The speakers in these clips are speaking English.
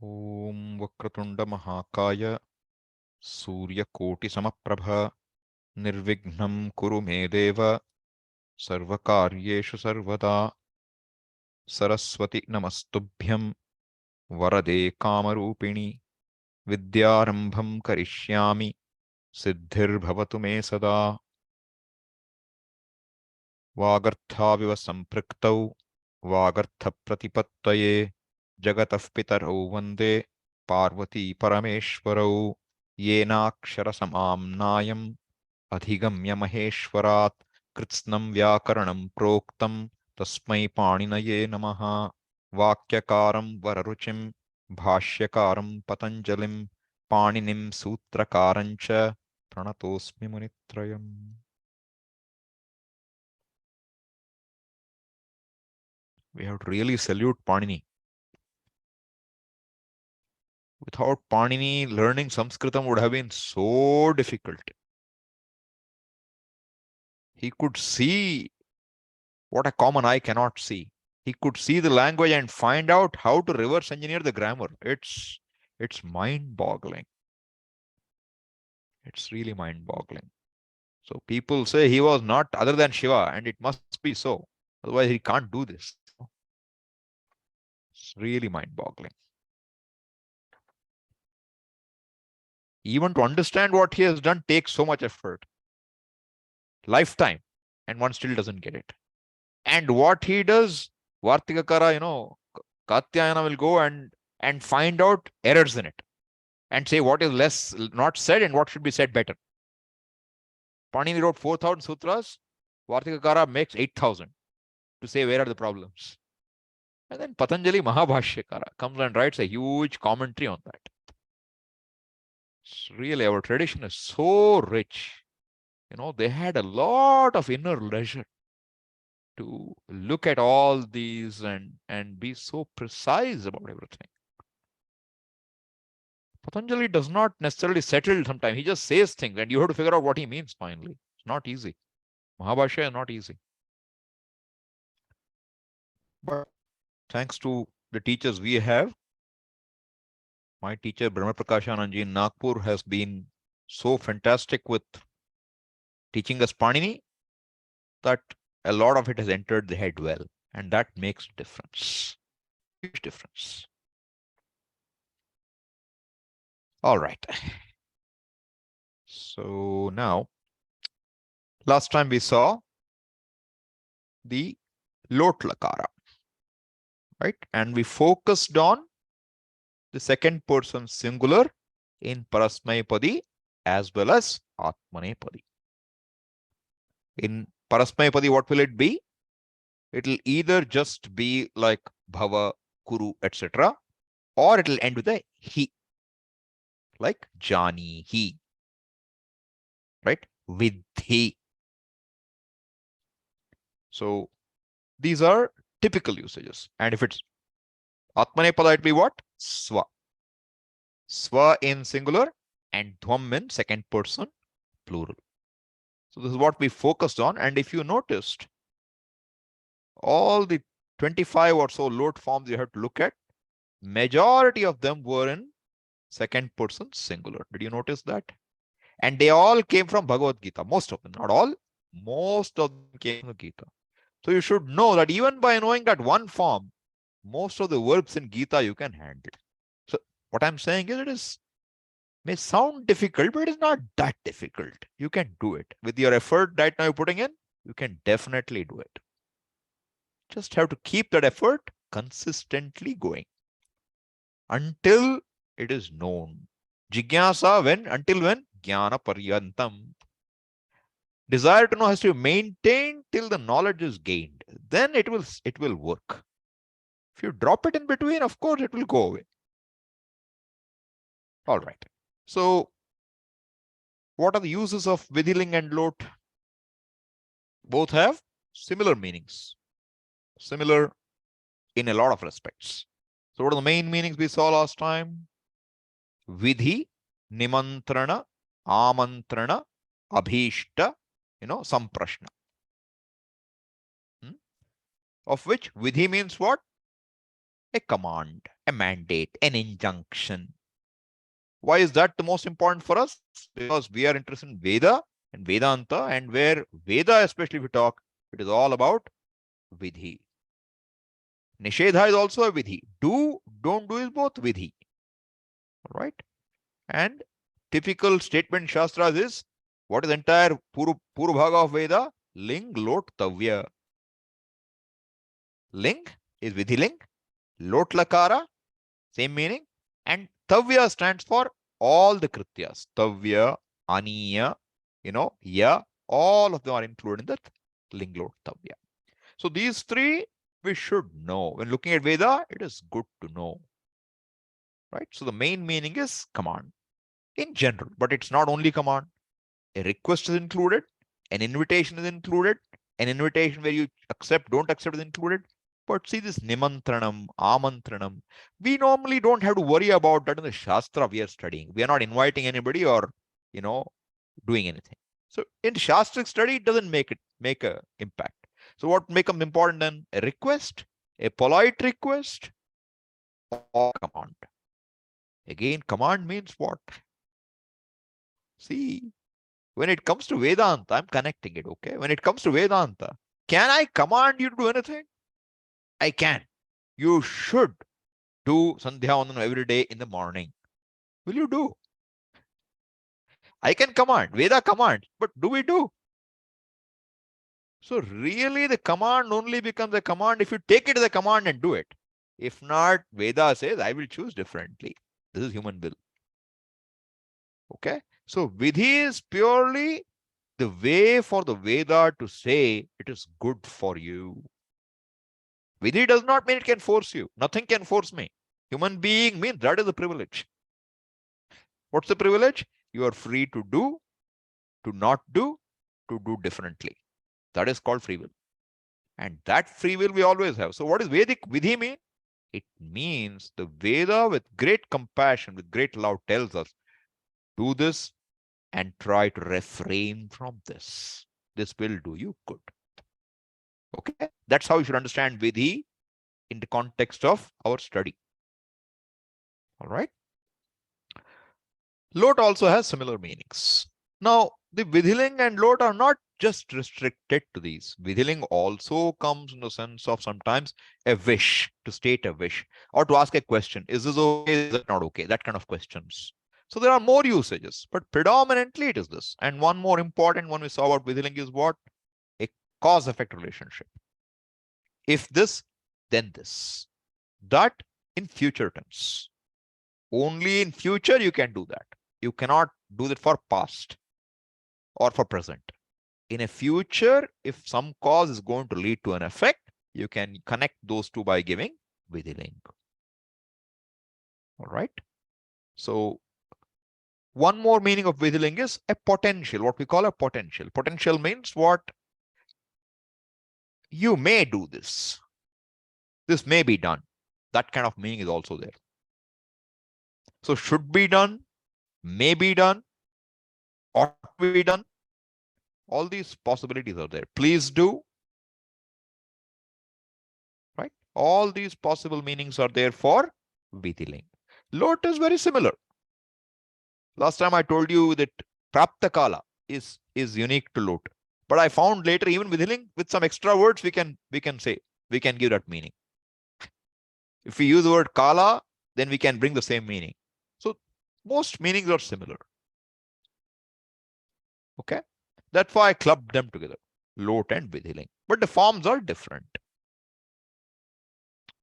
Om Vakratunda Mahakaya Surya Samapprabha Nirvignam Kuru Me Deva Sarvakaryeshu Sarvada Saraswati Namastubhyam Varade Kamarupini Vidyarambham Karishyami Siddhir Bhavatu Me Sada Vagarthaviva Sampriktau Vagartha Pratipattaye Jagatah Pitarau Vande Parvati Parameshwarau Yenakshara Samamnayam Adhigamya Maheshwarat Kritsnam Vyakaranam Proktam Tasmai Paninaye Namaha Vakyakaram Vararuchim Bhashyakaram Patanjalim Paninim Sutrakarancha Pranatosmi Munitrayam. We have to really salute Panini. Without Panini, learning Sanskritam would have been so difficult. He could see what a common eye cannot see. He could see the language and find out how to reverse engineer the grammar. It's mind-boggling. It's really mind-boggling. So people say he was not other than Shiva, and it must be so. Otherwise, he can't do this. It's really mind-boggling. Even to understand what he has done takes so much effort. Lifetime, and one still doesn't get it. And what he does, Vartikakara, Katyayana will go and find out errors in it and say what is less not said and what should be said better. Panini wrote 4,000 sutras. Vartikakara makes 8,000 to say where are the problems. And then Patanjali Mahabhashyakara comes and writes a huge commentary on that. Really, our tradition is so rich. They had a lot of inner leisure to look at all these and be so precise about everything. Patanjali does not necessarily settle sometimes. He just says things and you have to figure out what he means finally. It's not easy. Mahabhashya is not easy. But thanks to the teachers we have, my teacher Brahma Prakashananji in Nagpur has been so fantastic with teaching us Panini that a lot of it has entered the head well. And that makes a difference. Huge difference. All right. So now, last time we saw the lot lakara, right? And we focused on the second person singular in parasmaipadi as well as atmanepadi. In parasmaipadi, what will it be? It will either just be like bhava, kuru, etc., or it will end with a he, like jani, he, right? Vidhi. So these are typical usages. And if it's atmanepada, it will be what? Swa. Swa in singular and dhvam in second person plural. So this is what we focused on. And if you noticed, all the 25 or so lot forms you have to look at, majority of them were in second person singular. Did you notice that? And they all came from Bhagavad Gita. Most of them, not all. Most of them came from the Gita. So you should know that even by knowing that one form, most of the verbs in Gita you can handle. So what I'm saying is may sound difficult, but it is not that difficult. You can do it. With your effort right now you're putting in, you can definitely do it. Just have to keep that effort consistently going until it is known. Jigyasa until when? Jnana paryantam. Desire to know has to be maintained till the knowledge is gained. Then it will work. If you drop it in between, of course it will go away. All right. So what are the uses of vidhiling and lot? Both have similar meanings. Similar in a lot of respects. So what are the main meanings we saw last time? Vidhi, nimantrana, amantrana, abhishta, samprashna. Of which vidhi means what? a command, a mandate, an injunction. Why is that the most important for us? Because we are interested in Veda and Vedanta, and where Veda, especially if we talk, it is all about Vidhi. Nishedha is also a Vidhi. Do, don't do is both Vidhi. All right. And typical statement in Shastras is what is the entire Purubhaga of Veda? Ling, Lot, Tavya. Ling is Vidhiling, Lot Lakara, same meaning, and Tavya stands for all the Krityas. Tavya, Aniya, Ya, all of them are included in that Ling, Lot, Tavya. So these three we should know. When looking at Veda, it is good to know. Right? So the main meaning is command in general, but it's not only command. A request is included, an invitation is included, an invitation where you accept, don't accept is included. But see this nimantranam, amantranam, we normally don't have to worry about that in the Shastra we are studying. We are not inviting anybody or, doing anything. So in Shastric study, it doesn't make a impact. So what becomes important then? A request, a polite request, or command. Again, command means what? See, when it comes to Vedanta, I'm connecting it, okay? When it comes to Vedanta, can I command you to do anything? I can. You should do Sandhya Vandanam every day in the morning. Will you do? I can command. Veda commands, but do we do? So really the command only becomes a command if you take it as a command and do it. If not, Veda says, I will choose differently. This is human will. Okay? So Vidhi is purely the way for the Veda to say it is good for you. Vidhi does not mean it can force you. Nothing can force me. Human being means that is a privilege. What's the privilege? You are free to do, to not do, to do differently. That is called free will. And that free will we always have. So what does Vedic Vidhi mean? It means the Veda with great compassion, with great love tells us, do this and try to refrain from this. This will do you good. Okay? That's how you should understand Vidhi in the context of our study. All right? Lot also has similar meanings. Now, the Vidhiling and Lot are not just restricted to these. Vidhiling also comes in the sense of sometimes a wish, to state a wish, or to ask a question. Is this okay? Is that not okay? That kind of questions. So there are more usages, but predominantly it is this. And one more important one we saw about Vidhiling is what? A cause-effect relationship. If this, then this. That in future tense. Only in future you can do that. You cannot do that for past or for present. In a future, if some cause is going to lead to an effect, you can connect those two by giving Vidhiling. All right. So one more meaning of Vidhiling is a potential, what we call a potential. Potential means what? You may do this. This may be done. That kind of meaning is also there. So should be done, may be done, ought to be done. All these possibilities are there. Please do. Right? All these possible meanings are there for Vidhiling. Lot is very similar. Last time I told you that Praptakala is unique to Lot. But I found later, even Vidhiling, with some extra words, we can give that meaning. If we use the word Kala, then we can bring the same meaning. So most meanings are similar. Okay? That's why I clubbed them together, Lot and Vidhiling. But the forms are different.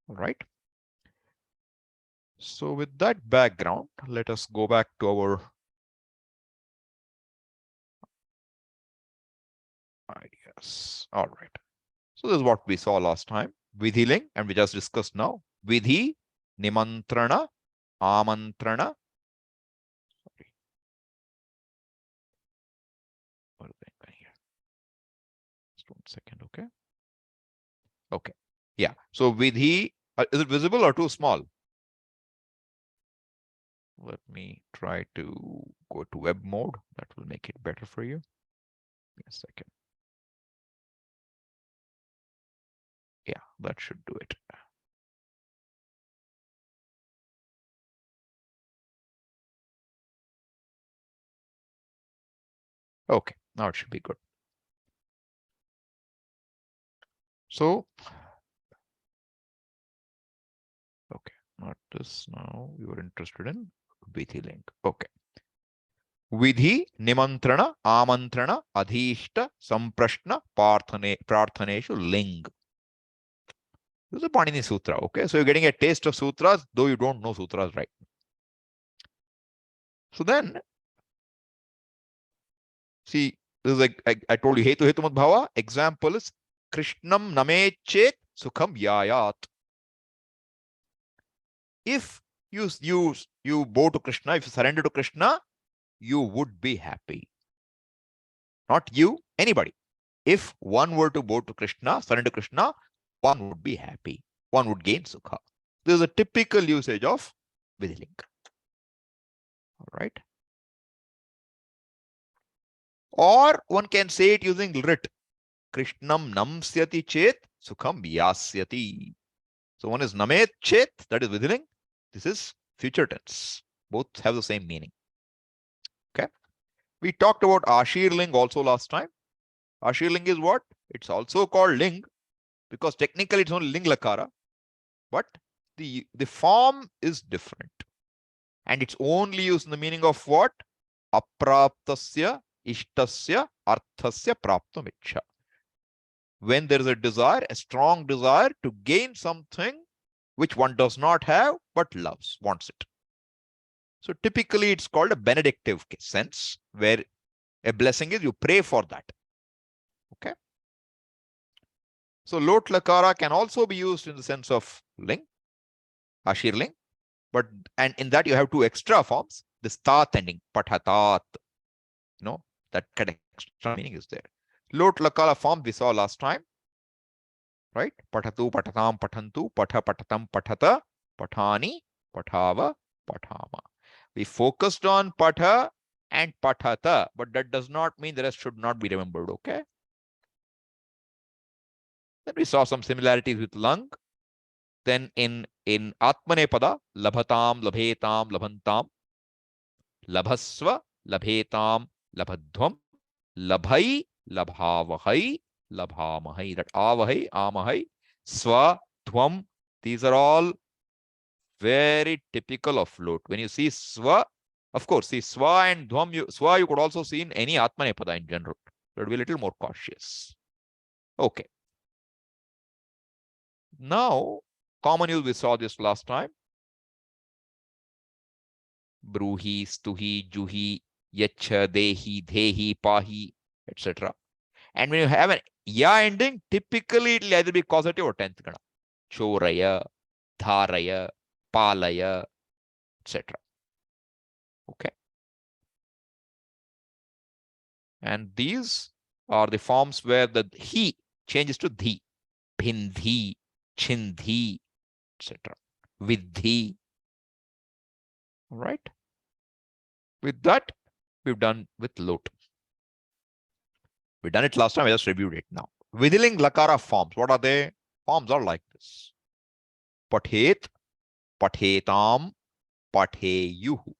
All right. So with that background, let us go back to our ideas. All right. So this is what we saw last time. Vidhiling, and we just discussed now. Vidhi, Nimantrana, Amantrana. Sorry. What is that here? Just 1 second, okay? Okay. Yeah. So Vidhi, is it visible or too small? Let me try to go to web mode. That will make it better for you. Give me a second. Yeah, that should do it. Okay, now it should be good. So, okay, not this now. You are interested in Vidhi link. Okay. Vidhi, Nimantrana, Amantrana, Adhishta, Samprashna, Prarthaneshu, Ling. This is a Panini Sutra. Okay, so you're getting a taste of sutras, though you don't know sutras right. So then, see, this is like I told you, Hetu Hetumat Bhava. Example is Krishnam Namechet Sukham Yayat. If you bow to Krishna, if you surrender to Krishna, you would be happy. Not you, anybody. If one were to bow to Krishna, surrender to Krishna, one would be happy. One would gain sukha. This is a typical usage of Vidhiling. All right. Or one can say it using rit. Krishnam namsyati chet sukham yasyati. So one is namet chet, that is Vidhiling. This is future tense. Both have the same meaning. Okay. We talked about Ashirling also last time. Ashirling is what? It's also called Ling because technically it's only Ling Lakara, but the form is different. And it's only used in the meaning of what? Apraptasya, ishtasya, arthasya, praptam ichha. When there is a desire, a strong desire to gain something which one does not have but loves, wants it. So typically it's called a benedictive sense where a blessing is you pray for that. Okay. So lot lakara can also be used in the sense of ling, ashir ling, but and in that you have two extra forms. This tat ending, pathatat, that kind of extra meaning is there. Lot lakara form we saw last time, right? Pathatu, pathatam, pathantu, patha, pathatam, pathata, pathani, pathava, pathama. We focused on patha and pathata, but that does not mean the rest should not be remembered, okay? Then we saw some similarities with lung. Then in atmanepada, labhatam, labhetam, labhantam, labhasva, labhetam, labhadhvam, labhai, labhavahai, labhamahai. That avahai, amahai, swa, dhvam, these are all very typical of lot. When you see swa, of course, see swa and dhvam, swa you could also see in any atmanepada in general. But be a little more cautious. Okay. Now, common use, we saw this last time. Bruhi, stuhi, juhi, yacha, dehi, dhehi, pahi, etc. And when you have an ya ending, typically it will either be causative or 10th gana. Choraya, dharaya, palaya, etc. Okay. And these are the forms where the he changes to dhi, bhindhi, chindhi, etc. Vidhi. All right. With that, we've done with lot. We've done it last time. I just reviewed it now. Vidhiling lakara forms. What are they? Forms are like this. Pathet, pathetam, patheyuhu.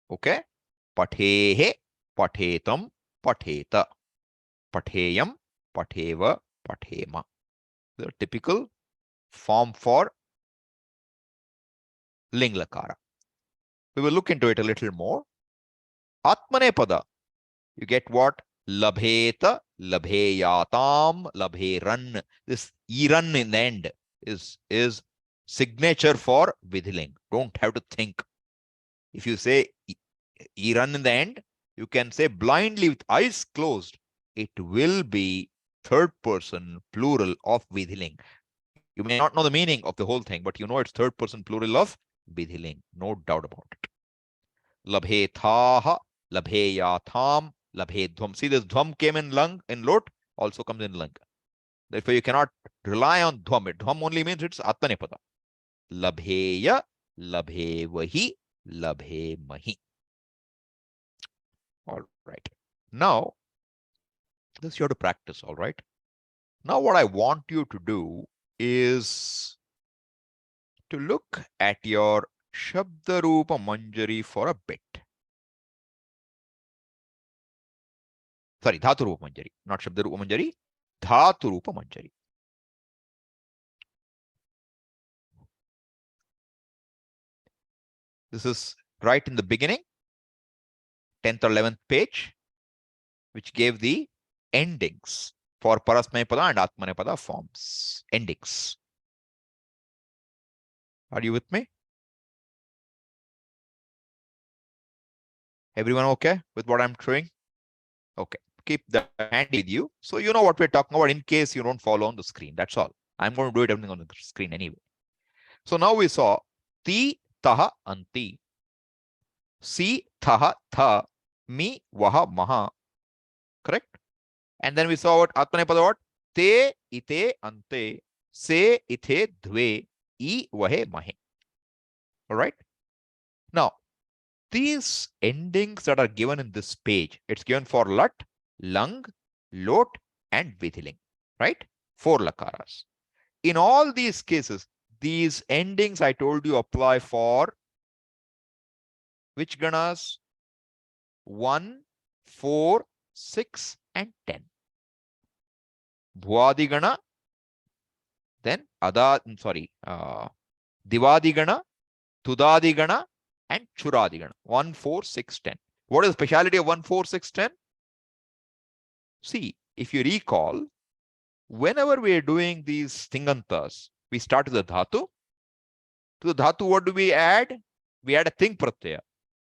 Okay? Pathehe, pathetam, patheta. Patheyam, patheva, pathema. The typical form for ling lakara. We will look into it a little more. Atmanepada. You get what? Labheta, labheyatam, labheran. This iran in the end is signature for vidhiling. Don't have to think. If you say iran in the end, you can say blindly with eyes closed. It will be third person plural of vidhiling. You may not know the meaning of the whole thing, but you know it's third person plural of vidhiling. No doubt about it. Labhethaha, labheyatham, labhedhvam. See, this dhvam came in lung, in lot, also comes in lung. Therefore, you cannot rely on dhvam. Dhvam only means it's atmanepada. Labheya, labhevahi, labhemahi. All right. Now, this you have to practice, all right? Now, what I want you to do is to look at your Shabdarupa Manjari for a bit. Sorry, dhatu rupa manjari, not shabda rupa manjari, dhatu rupa manjari. This is right in the beginning, 10th or 11th page, which gave the endings for parasmaipada and atmanepada forms. Endings. Are you with me? Everyone okay with what I'm showing? Okay. Keep that handy with you, so you know what we're talking about in case you don't follow on the screen. That's all. I'm going to do it everything on the screen anyway. So now we saw ti, taha, anti. Si, thaha, tha. Mi, vaha, maha. Correct? And then we saw what atmanepada what? Te, ite, ante. Se, ithe, dve. I, vahe, mahe. All right? Now, these endings that are given in this page, it's given for lat, lung, lot, and vithiling, right? 4 lakaras. In all these cases, these endings I told you apply for which ganas? 1, 4, 6, and 10. Bhuadi gana, then Divadi gana, Tudadi gana, and Churadi gana. 1, 4, 6, 10. What is the speciality of 1, 4, 6, 10? See, if you recall, whenever we are doing these tingantas, we start with the dhatu. To the dhatu, what do we add? We add a ting pratyaya.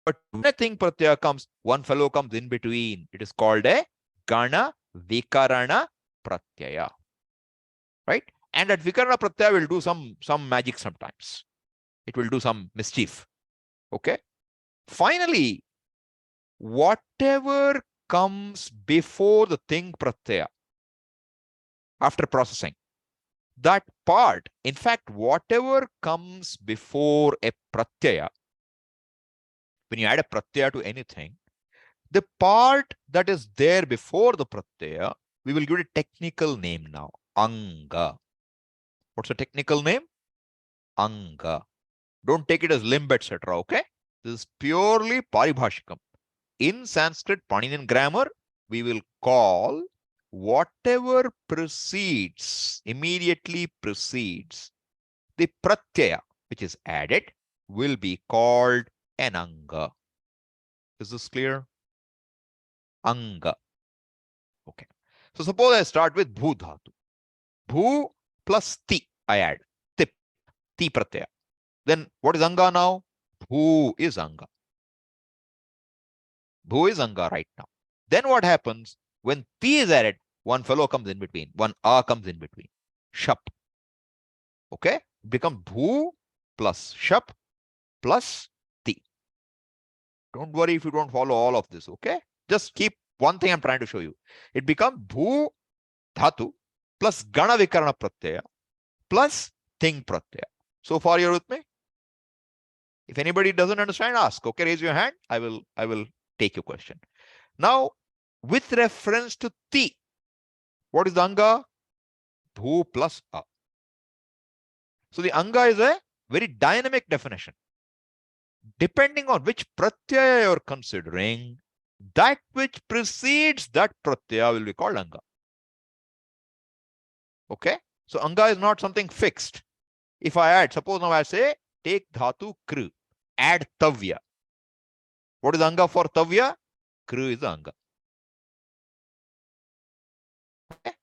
But when a ting pratyaya comes, one fellow comes in between. It is called a gana vikarana pratyaya. Right? And that vikarana pratyaya will do some magic sometimes. It will do some mischief. Okay? Finally, whatever comes before the ting pratyaya, after processing, that part, in fact, whatever comes before a pratyaya, when you add a pratyaya to anything, the part that is there before the pratyaya, we will give it a technical name now, anga. What's the technical name? Anga. Don't take it as limb, etc. Okay? This is purely paribhashikam. In Sanskrit Paninian grammar, we will call whatever precedes, immediately precedes the pratyaya, which is added, will be called an anga. Is this clear? Anga. Okay. So suppose I start with bhu dhatu. Bhu plus ti, I add. Tip, ti pratyaya. Then what is anga now? Bhu is anga. Bhu is anga right now. Then what happens? When ti is added, one fellow comes in between. One a comes in between. Shap. Okay? Become bhu plus shap plus ti. Don't worry if you don't follow all of this. Okay? Just keep one thing I'm trying to show you. It becomes bhu dhatu plus gana vikarana pratyaya plus ting pratyaya. So far you're with me? If anybody doesn't understand, ask. Okay, raise your hand. I will take your question. Now, with reference to ti, what is the anga? Bhu plus a. So the anga is a very dynamic definition. Depending on which pratyaya you're considering, that which precedes that pratyaya will be called anga. Okay? So anga is not something fixed. If I add, suppose now I say, take dhatu kru, add tavya. What is anga for tavya? Kru is anga. Okay?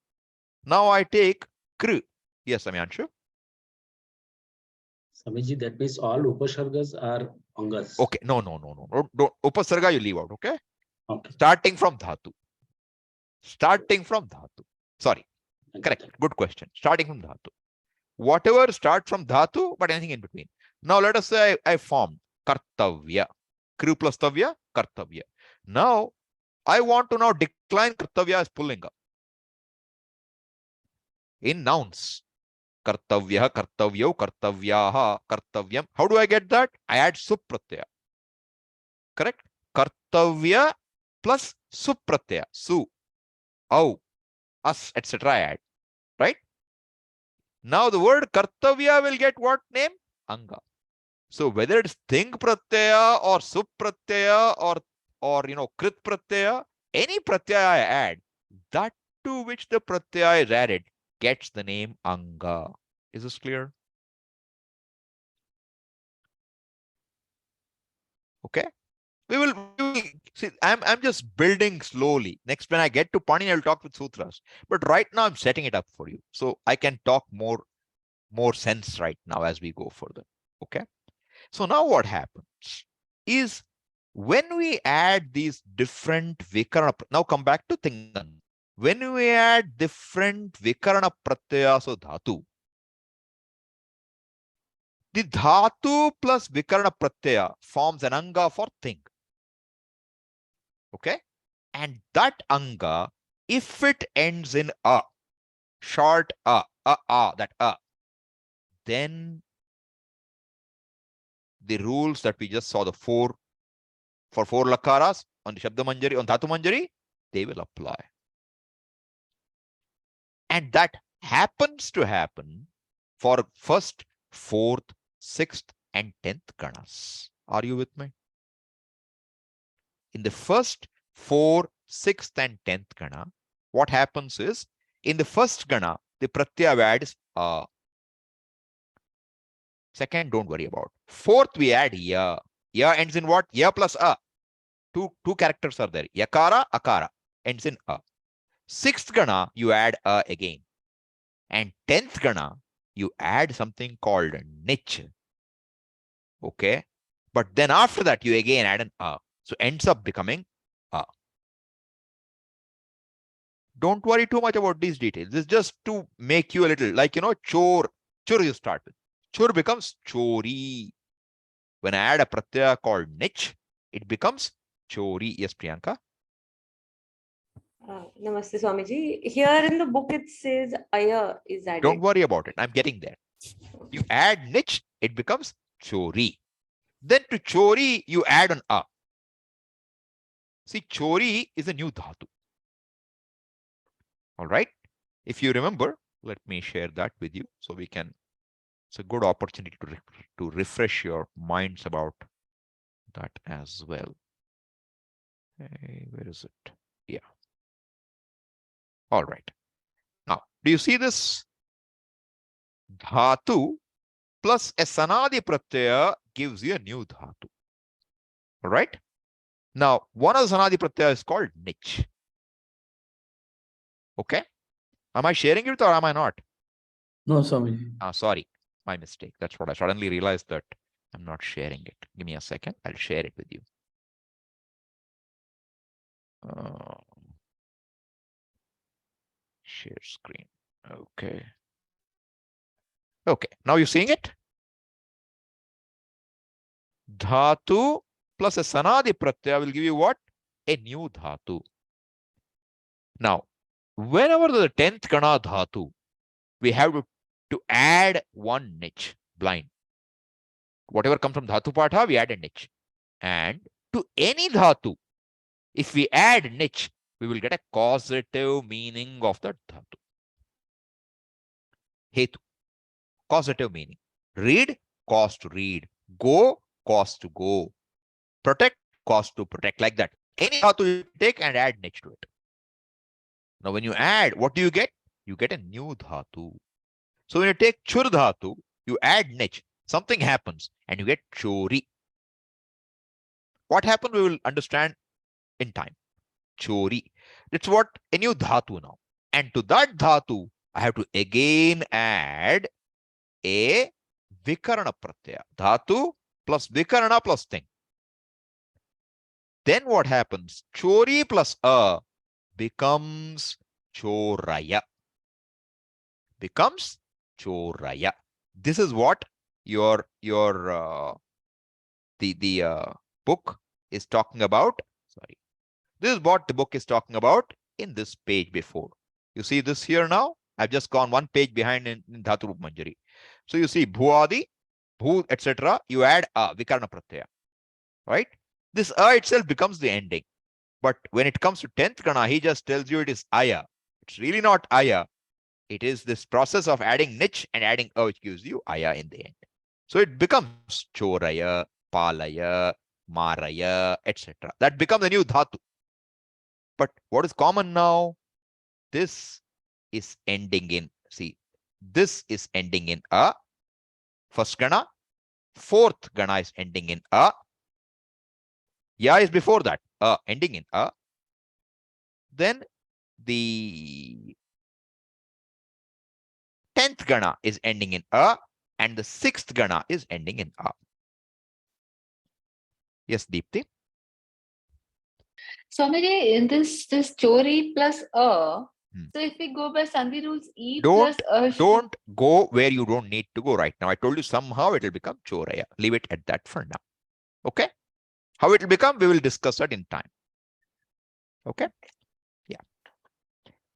Now I take kru. Yes, Amyanshu. Swamiji, that means all upasargas are angas. Okay, no. Don't, upasarga you leave out, okay? Okay. Starting from dhatu. Sorry, correct. Good question. Starting from dhatu. Whatever starts from dhatu, but anything in between. Now let us say I formed kartavya. Kru plus tavya, kartavya. Now I want to now decline kartavya as pullinga. In nouns. Kartavya, kartavyo, kartavyaha, kartavyam. How do I get that? I add supratyaya. Correct? Kartavya plus supratyaya. Su, au, us, etc. I add. Right? Now the word kartavya will get what name? Anga. So whether it's ting pratyaya or supratyaya or krit pratyaya, any pratyaya I add, that to which the pratyaya is added gets the name anga. Is this clear? Okay. We will see. I'm just building slowly. Next, when I get to Pani, I'll talk with sutras. But right now, I'm setting it up for you, so I can talk more sense right now as we go further. Okay. So now what happens is when we add these different vikarana. Now come back to Tingan. When we add different vikarana pratyayas of dhatu, the dhatu plus vikarana pratyaya forms an anga for thing. Okay. And that anga, if it ends in a, short that then the rules that we just saw, the four lakaras on the Shabda Manjari, on Dhatu Manjari, they will apply. And that happens to happen for first, fourth, sixth, and 10th ganas. Are you with me? In the first, 4th, 6th, and 10th gana, what happens is, in the first gana, the pratyaya add is a. Second, don't worry about. Fourth, we add ya. Ya ends in what? Ya plus a. Two characters are there. Yakara, akara. Ends in a. Sixth gana, you add a again. And 10th gana, you add something called nich. Okay. But then after that, you again add an a. So ends up becoming a. Don't worry too much about these details. This is just to make you a little, like, chor. Chor you start with. Chor becomes chori. When I add a pratyaya called nich, it becomes chori. Yes, Priyanka? Namaste, Swamiji. Here in the book, it says aya is added. Don't worry about it. I'm getting there. You add nich, it becomes chori. Then to chori, you add an a. See, chori is a new dhatu. All right. If you remember, let me share that with you so we can. It's a good opportunity to refresh your minds about that as well. Hey, where is it? Yeah. All right. Now, do you see this? Dhatu plus a sanadi pratyaya gives you a new dhatu. All right. Now, one of the sanadi pratyaya is called nich. Okay. Am I sharing it or am I not? No, Swamiji. Sorry, my mistake. That's what I suddenly realized, that I'm not sharing it. Give me a second. I'll share it with you. Share screen. Okay. Okay. Now you're seeing it? Dhatu plus a sanadi pratyaya will give you what? A new dhatu. Now, whenever the 10th gana dhatu, we have to add one nich, blind. Whatever comes from dhatu patha, we add a nich. And to any dhatu, if we add nich, we will get a causative meaning of that dhatu. Hetu, causative meaning. Read, cause to read. Go, cause to go. Protect, cause to protect. Like that. Any dhatu you take and add nich to it. Now, when you add, what do you get? You get a new dhatu. So when you take chur dhatu, you add nich. Something happens and you get chori. What happened, we will understand in time. Chori. It's what a new dhatu now. And to that dhatu, I have to again add a vikarana pratyaya. Dhatu plus vikarana plus thing. Then what happens? Chori plus a becomes choraya. Becomes choraya. This is what your book is talking about. Sorry. This is what the book is talking about in this page before. You see this here now? I've just gone one page behind in Dhatu Rup Manjari. So you see bhuadi, bhu, etc. You add a, vikarana pratyaya. Right? This a itself becomes the ending. But when it comes to 10th gana, he just tells you it is aya. It's really not aya. It is this process of adding nich and adding a, which gives you aya in the end. So it becomes choraya, palaya, maraya, etc. That becomes a new dhatu. But what is common now? This is ending in, see, this is ending in a. First gana, fourth gana is ending in a. Ya is before that, ending in a. Then the 10th gana is ending in a, and the 6th gana is ending in a. Yes, Deepti? Swamiji, in this chori plus a, Hmm. so if we go by Sandhi rules, e plus a should... Don't go where you don't need to go right now. I told you somehow it will become choraya. Leave it at that for now. Okay? How it will become, we will discuss that in time. Okay? Yeah.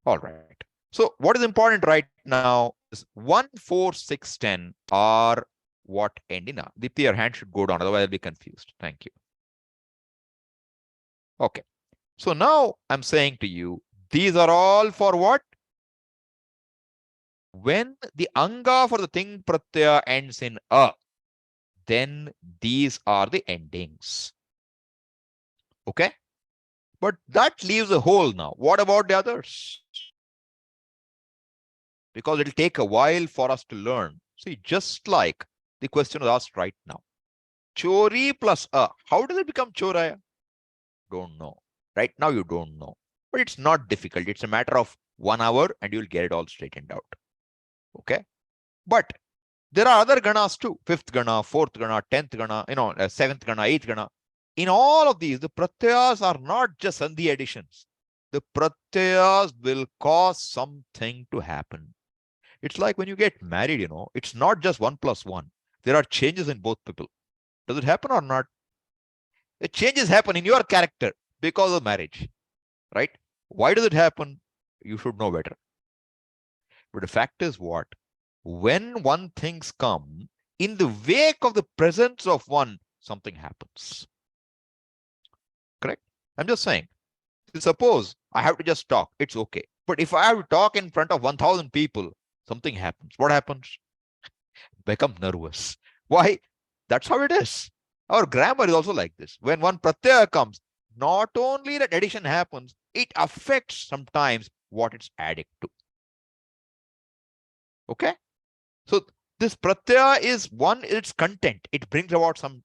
All right. So what is important right now is 1, 4, 6, 10 are what end in a. Deepti, your hand should go down, otherwise I'll be confused. Thank you. Okay. So now I'm saying to you, these are all for what? When the anga for the thing pratyaya ends in a, then these are the endings. Okay? But that leaves a hole now. What about the others? Because it'll take a while for us to learn. See, just like the question was asked right now. Chori plus a. How does it become choraya? Don't know. Right now you don't know. But it's not difficult. It's a matter of 1 hour and you'll get it all straightened out. Okay? But there are other ganas too. 5th gana, 4th gana, 10th gana, 7th gana, 8th gana. In all of these, the pratyayas are not just sandhi additions. The pratyayas will cause something to happen. It's like when you get married, it's not just 1 plus 1. There are changes in both people. Does it happen or not? The changes happen in your character because of marriage, right? Why does it happen? You should know better. But the fact is what? When one things come, in the wake of the presence of one, something happens. Correct? I'm just saying. Suppose I have to just talk, it's okay. But if I have to talk in front of 1,000 people, something happens. What happens? Become nervous. Why? That's how it is. Our grammar is also like this. When one pratyaya comes, not only that addition happens, it affects sometimes what it's added to. Okay? So this pratyaya is one, its content. It brings about some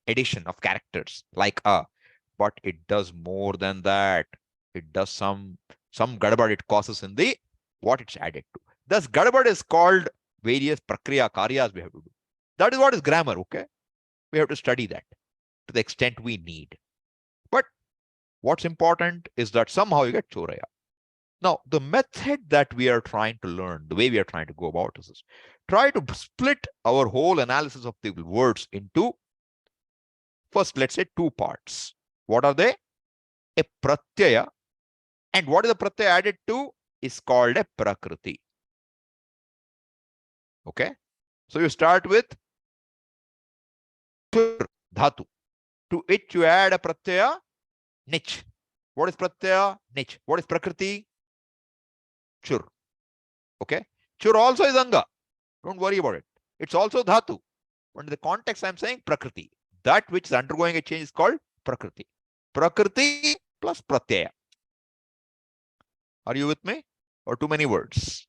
addition of characters like a, but it does more than that. It does some gadabad it causes in the what it's added to. Thus, gadabad is called various prakriya karyas we have to do. That is what is grammar, okay? We have to study that to the extent we need. But what's important is that somehow you get choraya. Now, the method that we are trying to learn, the way we are trying to go about is try to split our whole analysis of the words into, first, let's say 2 parts. What are they? A pratyaya. And what is the pratyaya added to? Is called a prakriti. Okay? So you start with dhatu. To it you add a pratyaya nich. What is pratyaya? Nich. What is prakriti? Chur. Okay? Chur also is anga. Don't worry about it. It's also dhatu. But in the context I'm saying prakriti. That which is undergoing a change is called prakriti. Prakriti plus pratyaya. Are you with me? Or too many words?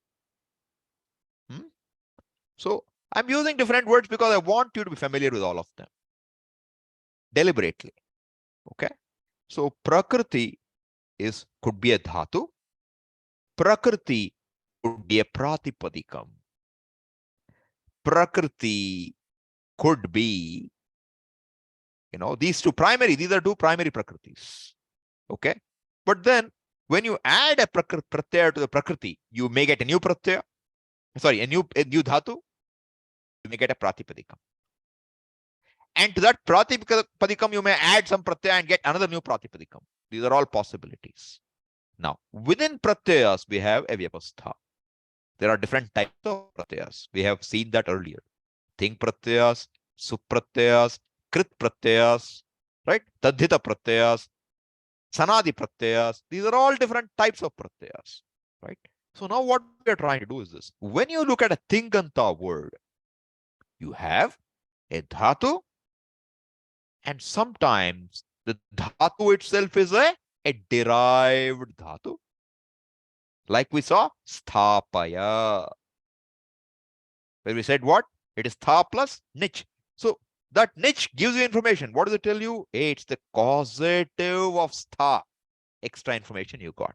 So I'm using different words because I want you to be familiar with all of them. Deliberately. Okay? So prakriti could be a dhatu. Prakriti could be a pratipadikam. Prakriti could be, these are 2 primary prakritis. Okay? But then when you add a pratyaya to the prakriti, you may get a new pratyaya. Sorry, a new dhatu. You may get a pratipadikam. And to that pratipadikam, you may add some pratyaya and get another new pratipadikam. These are all possibilities. Now, within pratyayas, we have a vyavastha. There are different types of pratyayas. We have seen that earlier. Thing pratyayas, supratyayas, krit pratyayas, right? Tadhita pratyayas, sanadi pratyayas. These are all different types of pratyayas, right? So now what we are trying to do is this. When you look at a tinganta word, you have a dhatu, and sometimes the dhatu itself is a a derived dhatu. Like we saw, sthapaya. Where we said what? It is tha plus nich. So that nich gives you information. What does it tell you? Hey, it's the causative of stha. Extra information you got.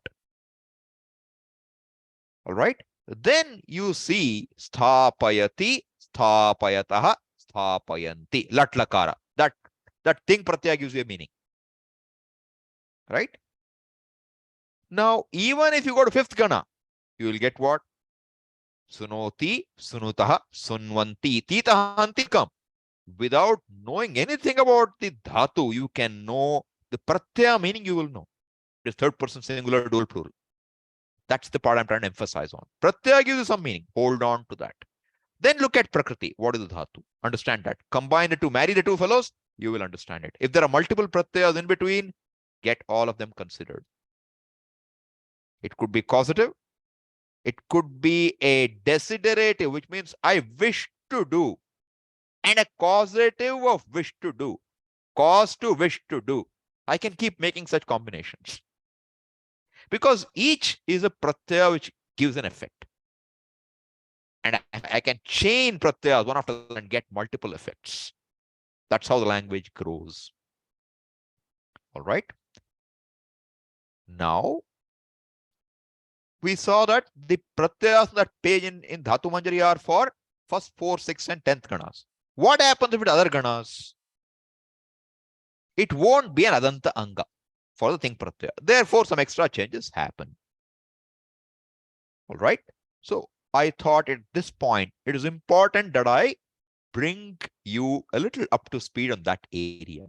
All right. Then you see sthapayati, sthapayataha, sthapayanti. Lat lakara. That thing pratyaya gives you a meaning. Right? Now, even if you go to fifth gana, you will get what? Sunoti, sunutaha, sunvanti, titahanti come. Without knowing anything about the dhatu, you can know the pratyaya meaning you will know. It is third person singular, dual, plural. That's the part I'm trying to emphasize on. Pratyaya gives you some meaning. Hold on to that. Then look at prakriti. What is the dhatu? Understand that. Combine the two, marry the two fellows, you will understand it. If there are multiple pratyayas in between, get all of them considered. It could be causative. It could be a desiderative, which means I wish to do. And a causative of wish to do. Cause to wish to do. I can keep making such combinations. Because each is a pratyaya which gives an effect. And I can chain pratyayas one after another and get multiple effects. That's how the language grows. All right. Now, we saw that the pratyayas on that page in Dhatu Manjari are for first 4, 6, and 10th ganas. What happens if it other ganas? It won't be an Adanta Anga for the thing pratyaya. Therefore, some extra changes happen. All right. So I thought at this point, it is important that I bring you a little up to speed on that area.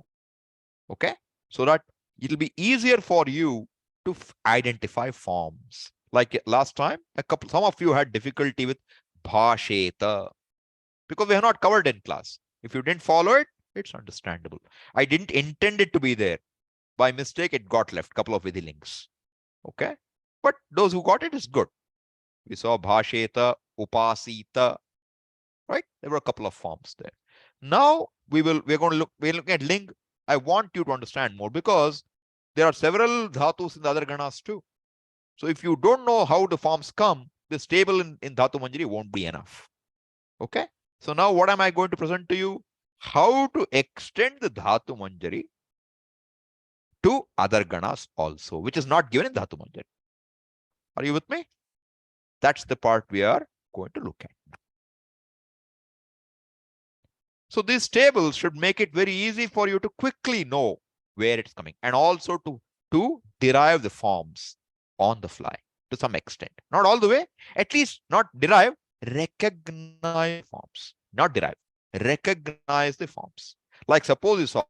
Okay. So that it'll be easier for you to identify forms. Like last time, some of you had difficulty with bhasheta because we have not covered in class. If you didn't follow it, it's understandable. I didn't intend it to be there. By mistake, it got left. Couple of vidhi links. Okay. But those who got it is good. We saw bhasheta, upasita, right? There were a couple of forms there. Now we're looking at ling. I want you to understand more because there are several dhatus in the other ganas too. So if you don't know how the forms come, this table in Dhatu Manjari won't be enough. Okay. So now what am I going to present to you? How to extend the Dhatu Manjari to other ganas also, which is not given in Dhatu Manjari. Are you with me? That's the part we are going to look at. So these tables should make it very easy for you to quickly know where it's coming and also to derive the forms on the fly to some extent. Not all the way, at least not derive, recognize forms. Not derive, recognize the forms. Like suppose you saw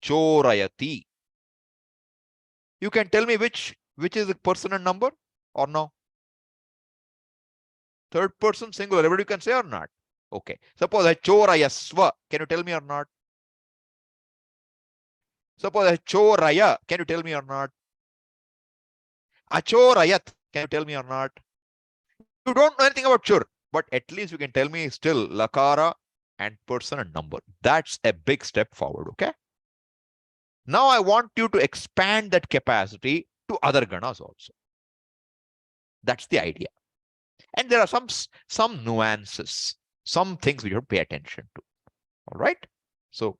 chorayati. You can tell me which is the person and number or no? Third person singular, everybody can say or not? Okay. Suppose I chorayasva. Can you tell me or not? Suppose I choraya. Can you tell me or not? Achorayat. Can you tell me or not? You don't know anything about chur, but at least you can tell me still lakara and person and number. That's a big step forward. Okay. Now I want you to expand that capacity to other ganas also. That's the idea. And there are some nuances, some things we have to pay attention to. All right. So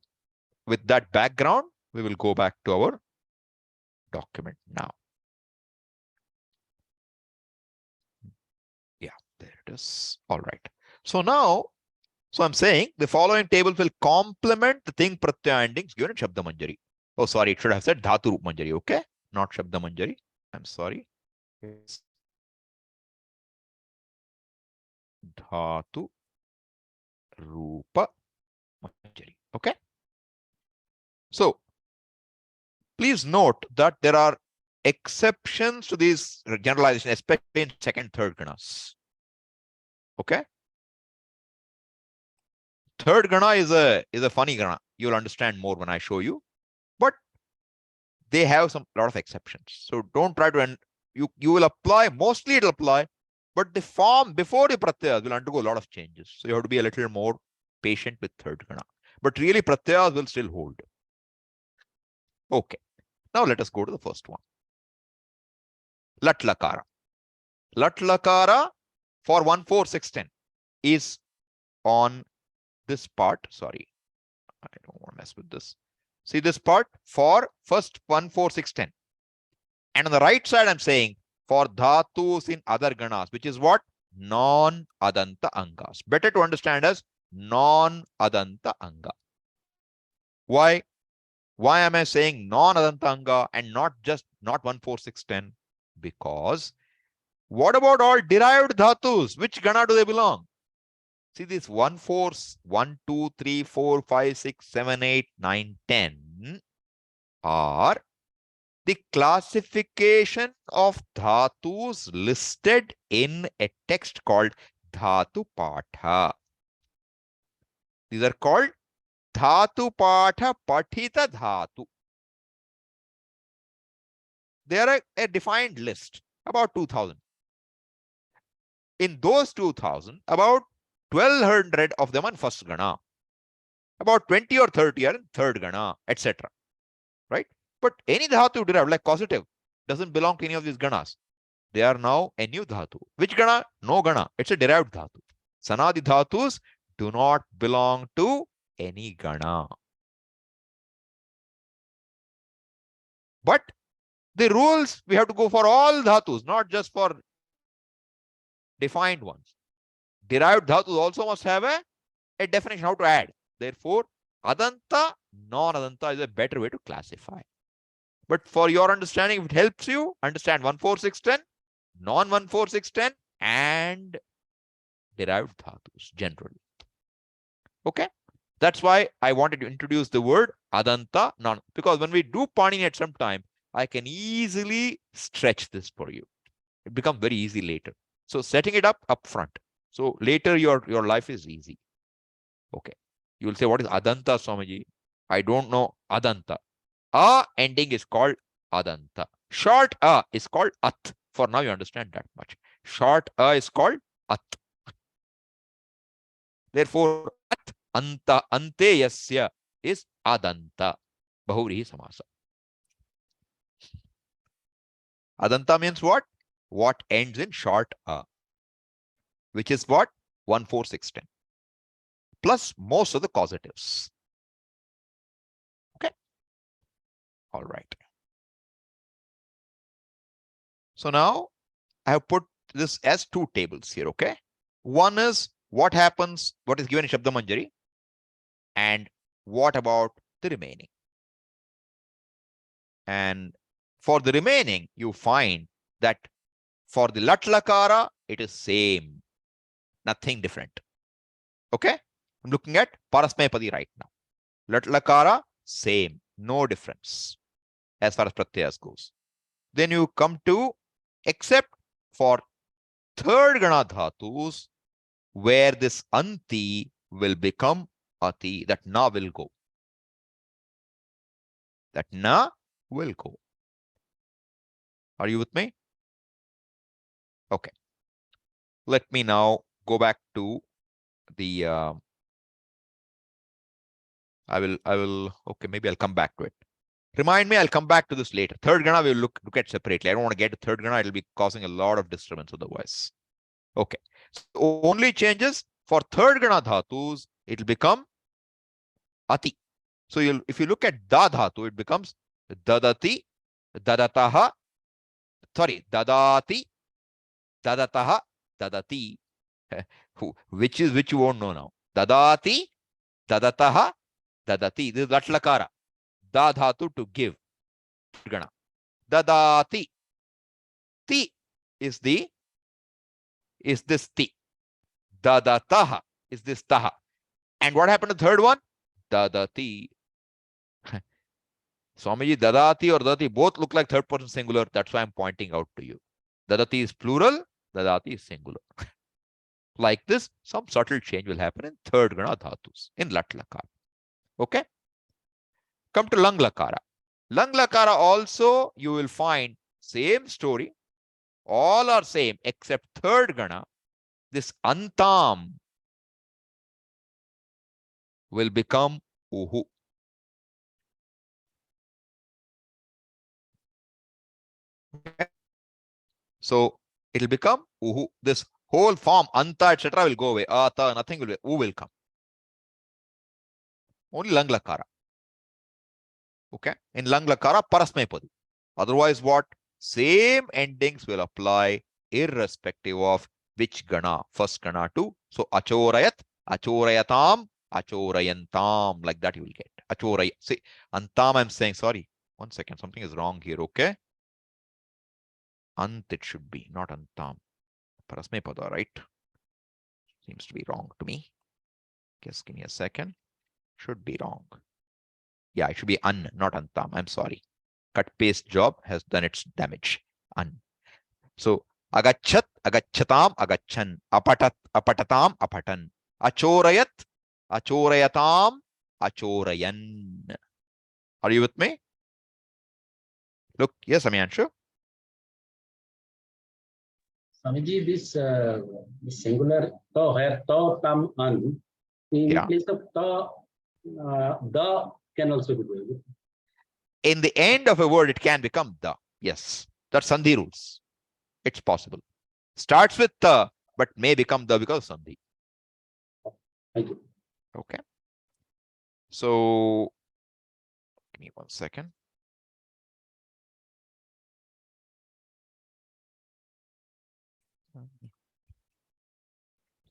with that background, we will go back to our document now. Yeah, there it is. All right. So now, I'm saying the following table will complement the thing pratyaya endings given in Shabda Manjari. Oh, sorry, it should have said Dhatu Rup Manjari. Okay, not Shabda Manjari. I'm sorry. It's Dhatu Rupa Manjari. Okay. So please note that there are exceptions to these generalizations, especially in second, third ganas. Okay. Third gana is a funny gana. You'll understand more when I show you. But they have a lot of exceptions. So don't try to you will apply, mostly it'll apply, but the form before the pratyayas will undergo a lot of changes. So you have to be a little more patient with third gana. But really pratyayas will still hold. Okay. Now let us go to the first one. Lat lakara. Lat lakara for 1, 4, 6, 10 is on this part. Sorry, I don't want to mess with this. See this part for first 1, 4, 6, 10. And on the right side, I'm saying for dhatus in other ganas, which is what? Non-adanta angas. Better to understand as non-adanta anga. Why? Why am I saying non-adanta anga and not 1, 4, 6, 10? Because what about all derived dhatus? Which gana do they belong? See this 1, 4, 1, 2, 3, 4, 5, 6, 7, 8, 9, 10 are the classification of dhatus listed in a text called dhatupada. These are called dhatupada pathita dhatu. They are a defined list, about 2000. In those 2000, about 1200 of them are in first gana, about 20 or 30 are in third gana, etc. Right? But any dhatu derived, like causative, doesn't belong to any of these ganas. They are now a new dhatu. Which gana? No gana. It's a derived dhatu. Sanadi dhatus do not belong to any gana. But the rules, we have to go for all dhatus, not just for defined ones. Derived dhatus also must have a definition, how to add. Therefore, adanta, non-adanta is a better way to classify. But for your understanding, if it helps you understand 1, 4, 6, 10, non-1, 4, 6, 10, and derived dhatus generally. Okay? That's why I wanted to introduce the word adanta, non, because when we do Panini at some time, I can easily stretch this for you. It becomes very easy later. So setting it up front. So later your life is easy. Okay. You will say, what is adanta, Swamiji? I don't know adanta. A ending is called adanta. Short a is called at. For now, you understand that much. Short a is called at. Therefore, at anta ante yasya is adanta. Bahuvrihi samasa. Adanta means what? What ends in short a, which is what? 1, 4, 6, 10. Plus most of the causatives. Okay. All right. So now I have put this as two tables here. Okay. One is what happens, what is given in Shabda Manjari, and what about the remaining. And for the remaining, you find that for the lat lakara, it is same, nothing different. Okay. I'm looking at parasmaipadi right now. Lat lakara, same, no difference as far as pratyayas goes. Then you come to, except for third gana dhatus, where this anti will become ati, that na will go. That na will go. Are you with me? Okay. Let me now go back to the I will okay, maybe I'll come back to it. Remind me, I'll come back to this later. Third gana we'll look at separately. I don't want to get to third gana, it'll be causing a lot of disturbance otherwise. Okay. So only changes for third gana dhatus, it'll become ati. So if you look at da dhatu, it becomes dadati, dadataha, sorry, dadati, dadataha, dadati. Which you won't know now. Dadati, dadataha, dadati. This is lat lakara. Da dhatu, to give. Gana. Dadati. Ti is this ti. Dadataha is this taha. And what happened to the third one? Dadati. Swamiji, dadati or dadati both look like third person singular. That's why I'm pointing out to you. Dadati is plural, dadati is singular. Like this, some subtle change will happen in third gana dhatus, in lat lakara. Okay? Come to lang lakara. Lang lakara also, you will find same story. All are same except third gana. This antam will become uhu. So it'll become uhu. This whole form, anta, etc. will go away. Ata, nothing will be, u will come. Only lang lakara. Okay. In lang lakara, parasmaipada. Otherwise, what? Same endings will apply irrespective of which gana. First gana to. So achorayat, achorayatam, achorayantam. Like that you will get. Achoray. See, antam I'm saying, sorry. 1 second. Something is wrong here. Okay. Ant it should be, not antam. Parasmaipada, right? Seems to be wrong to me. Just give me a second. Should be wrong. Yeah, it should be an, not antam. I'm sorry. Cut paste job has done its damage. An. So agachat, agachatam, agachan. Apatat, apatatam, apatan. Achorayat, achorayatam, achorayan. Are you with me? Look, yes, Amyanshu. Swamiji, this singular to, where to, tam, an, in Yeah. place of to, the can also be there. In the end of a word, it can become the. Yes, that's Sandhi rules. It's possible. Starts with the, but may become the because of Sandhi. Thank you. Okay. So, give me 1 second.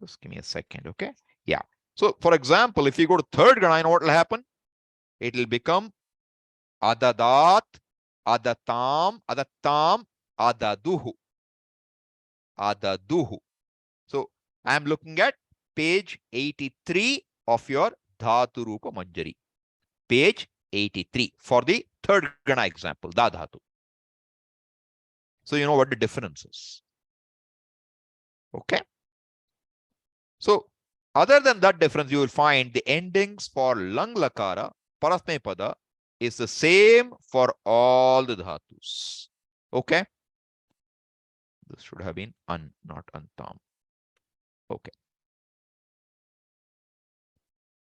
Just give me a second. Okay. Yeah. So, for example, if you go to third gana, you know what will happen? It will become adadat, adatam, adatam, adaduhu. Adaduhu. So, I am looking at page 83 of your dhatu rupa manjari. Page 83 for the third gana example, da dhatu. So, you know what the difference is. Okay. So, other than that difference, you will find the endings for lang lakara, parasmaipada is the same for all the dhatus. Okay. This should have been an, not antam. Okay.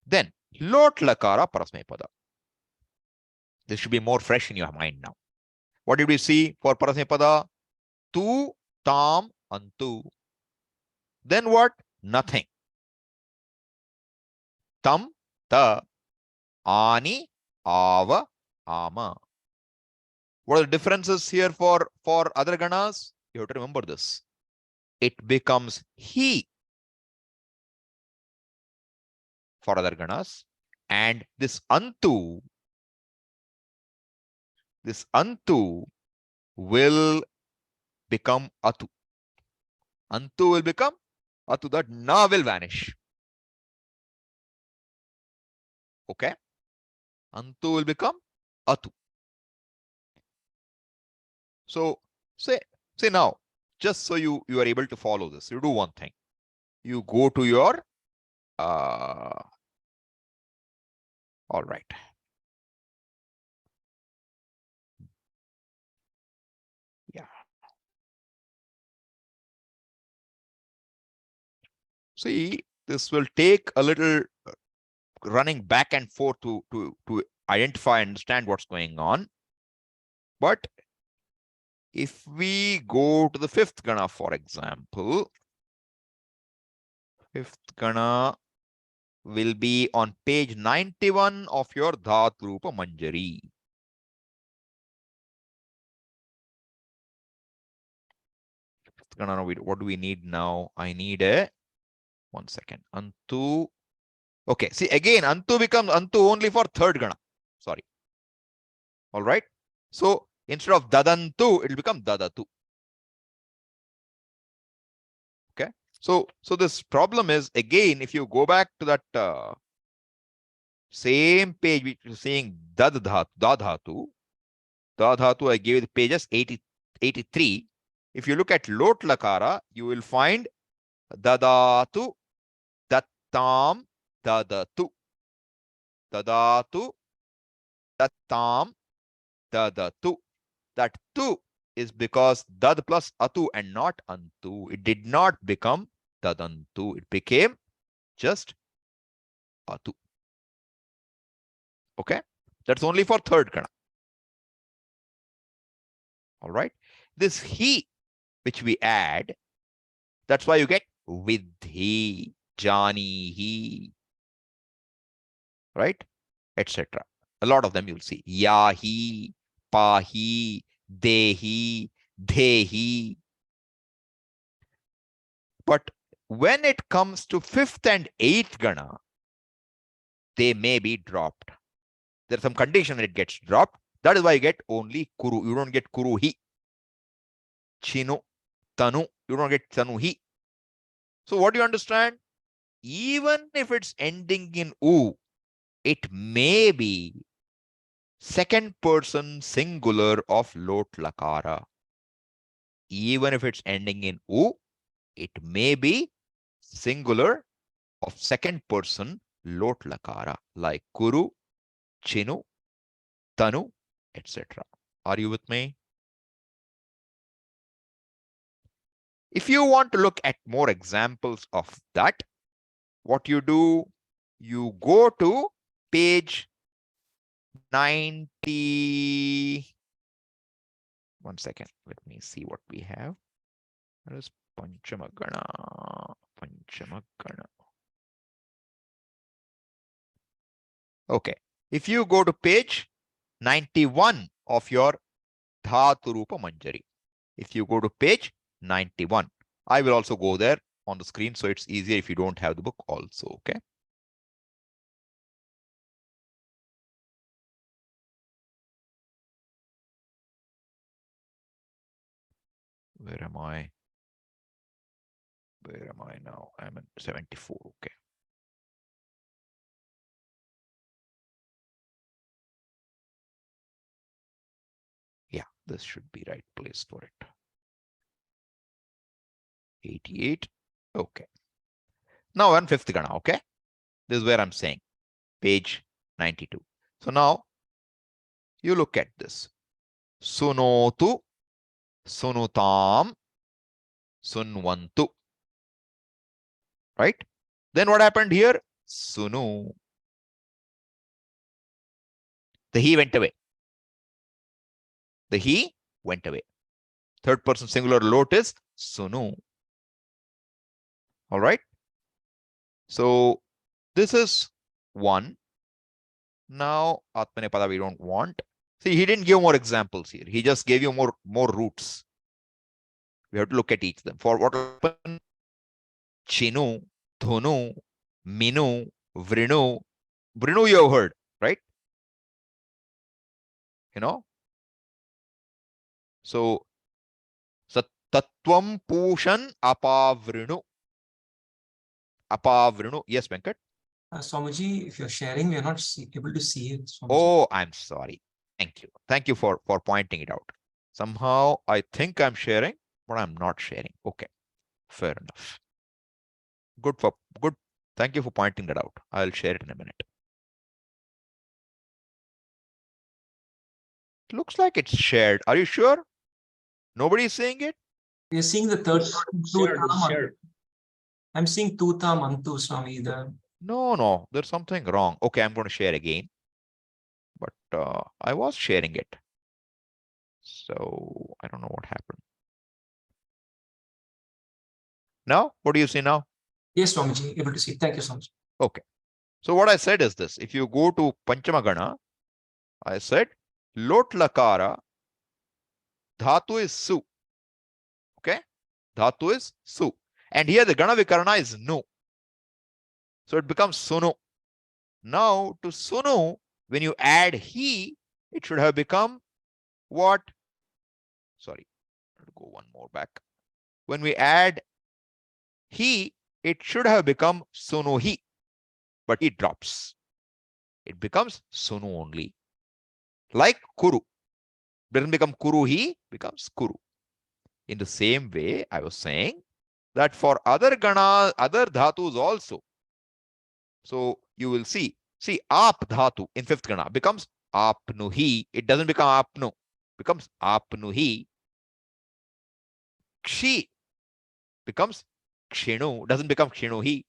Then lot lakara, parasmaipada. This should be more fresh in your mind now. What did we see for parasmaipada? Tu, tam, antu. Then what? Nothing. Tam, ta, ani, ava, ama. What are the differences here for other ganas? You have to remember this. It becomes he for other ganas. And this antu will become atu. Antu will become atu. That na will vanish. Okay. Antu will become atu. So say now, just so you are able to follow this, you do one thing. You go to your all right. Yeah. See, this will take a little running back and forth to identify and understand what's going on. But if we go to the fifth gana, for example, fifth gana will be on page 91 of your dhatu rupa manjari. Fifth gana, what do we need now? I need a 1 second. Antu. Okay, see again, antu becomes antu only for third gana. Sorry. All right. So instead of dadantu, it will become dadatu. Okay. So this problem is, again, if you go back to that same page which is saying dadhatu, I gave you the pages 83. If you look at lot lakara, you will find dadatu, dattam, dadatu. Dadatu, dattam, dadatu. That tu is because dad plus atu and not antu. It did not become dadantu. It became just atu. Okay. That's only for third gana. All right. This he which we add. That's why you get vidhi, janihi, right? Etc. A lot of them you'll see. Yahi, pahi, dehi, dehi. But when it comes to fifth and eighth gana, they may be dropped. There's some condition that it gets dropped. That is why you get only kuru. You don't get kuruhi. Chinu, tanu. You don't get tanuhi. So what do you understand? Even if it's ending in u, it may be second person singular of lot lakara. Even if it's ending in u, it may be singular of second person lot lakara, like kuru, chinu, tanu, etc. Are you with me? If you want to look at more examples of that, what you do, you go to page 90. One second, let me see what we have. That is Panchamagana. Panchamagana. Okay. If you go to page 91 of your Dhatu Rupa Manjari, if you go to page 91, I will also go there on the screen, so it's easier if you don't have the book also. Okay. Where am I? Where am I now? I'm in 74. Okay. Yeah, this should be right place for it. 88. Okay. Now on fifth gana. Okay. This is where I'm saying page 92. So now you look at this. Sunotu, sunutam, sunvantu. Right? Then what happened here? Sunu. The he went away. The he went away. Third person singular lot is sunu. All right. So this is one. Now atmanepada we don't want. See, he didn't give more examples here. He just gave you more roots. We have to look at each of them. For what happened? Chinu, dhunu, minu, vrinu. Vrinu you have heard, right? You know. So tatvam pushan apavrinu. Apavrinu. Yes, Venkat. Swamiji, if you're sharing, we are not able to see it. Swamiji. Oh, I'm sorry. Thank you. Thank you for pointing it out. Somehow I think I'm sharing, but I'm not sharing. Okay, fair enough. Good. Thank you for pointing that out. I'll share it in a minute. It looks like it's shared. Are you sure? Nobody is seeing it? We are seeing the third. Shared. I'm seeing Tuta Mantu, Swami. No. There's something wrong. Okay, I'm going to share again. But I was sharing it. So I don't know what happened. Now, what do you see now? Yes, Swamiji, able to see. Thank you so much. Okay. So what I said is this. If you go to Panchamagana, I said lot lakara, dhatu is su. Okay. Dhatu is su. And here the gana vikarana is nu. So it becomes sunu. Now to sunu, when you add he, it should have become what? Sorry, I'll go one more back. When we add he, it should have become sunuhi, but it drops. It becomes sunu only. Like kuru. Doesn't become kuruhi, becomes kuru. In the same way, I was saying that for other ganas, other dhatus also. So you will see ap dhatu in fifth gana becomes apnuhi. It doesn't become apnu, becomes apnuhi. Kshi becomes kshinu, doesn't become kshinuhi.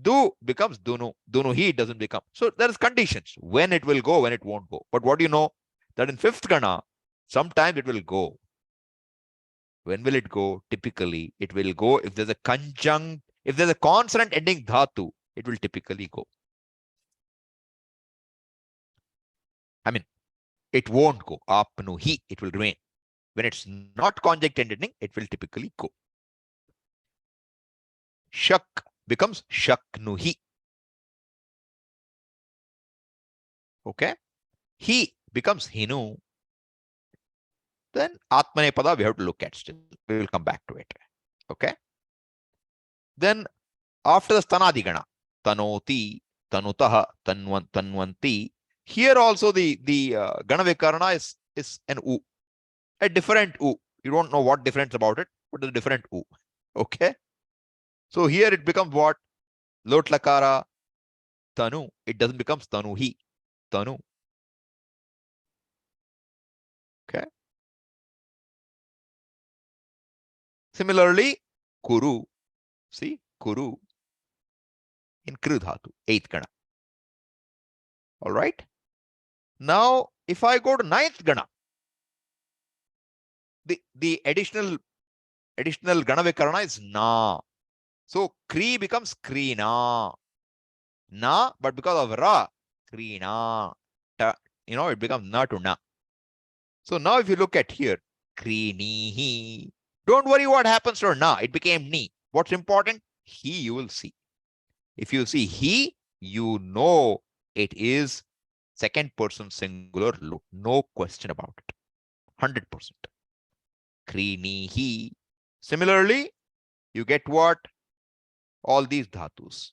Du becomes dunu, dunuhi doesn't become. So there is conditions when it will go, when it won't go. But what do you know? That in fifth gana, sometimes it will go. When will it go? Typically, it will go if there's a conjunct, if there's a consonant ending dhatu, it will typically go. I mean, it won't go. Apnuhi, it will remain. When it's not conjunct ending, it will typically go. Shak becomes shaknuhi. Okay. He becomes hinu. Then atmanepada we have to look at still. We will come back to it. Okay. Then after the stanadigana, tanoti, tanutaha, tanvanti. Here also the gana vikarana is an u, a different u. You don't know what difference about it, but a different u. Okay. So here it becomes what? Lot lakara, tanu. It doesn't become tanuhi, tanu. Okay. Similarly, kuru. See, kuru in kru dhatu, 8th gana. All right. Now, if I go to 9th gana, the additional gana vikarana is na. So kri becomes krina. Na, but because of ra, krina. Ta, it becomes na to na. So now if you look at here, krinihi. Don't worry what happens to na. It became ni. What's important? He, you will see. If you see he, you know it is second person singular. No question about it. 100%. Krinihi. Similarly, you get what? All these dhatus.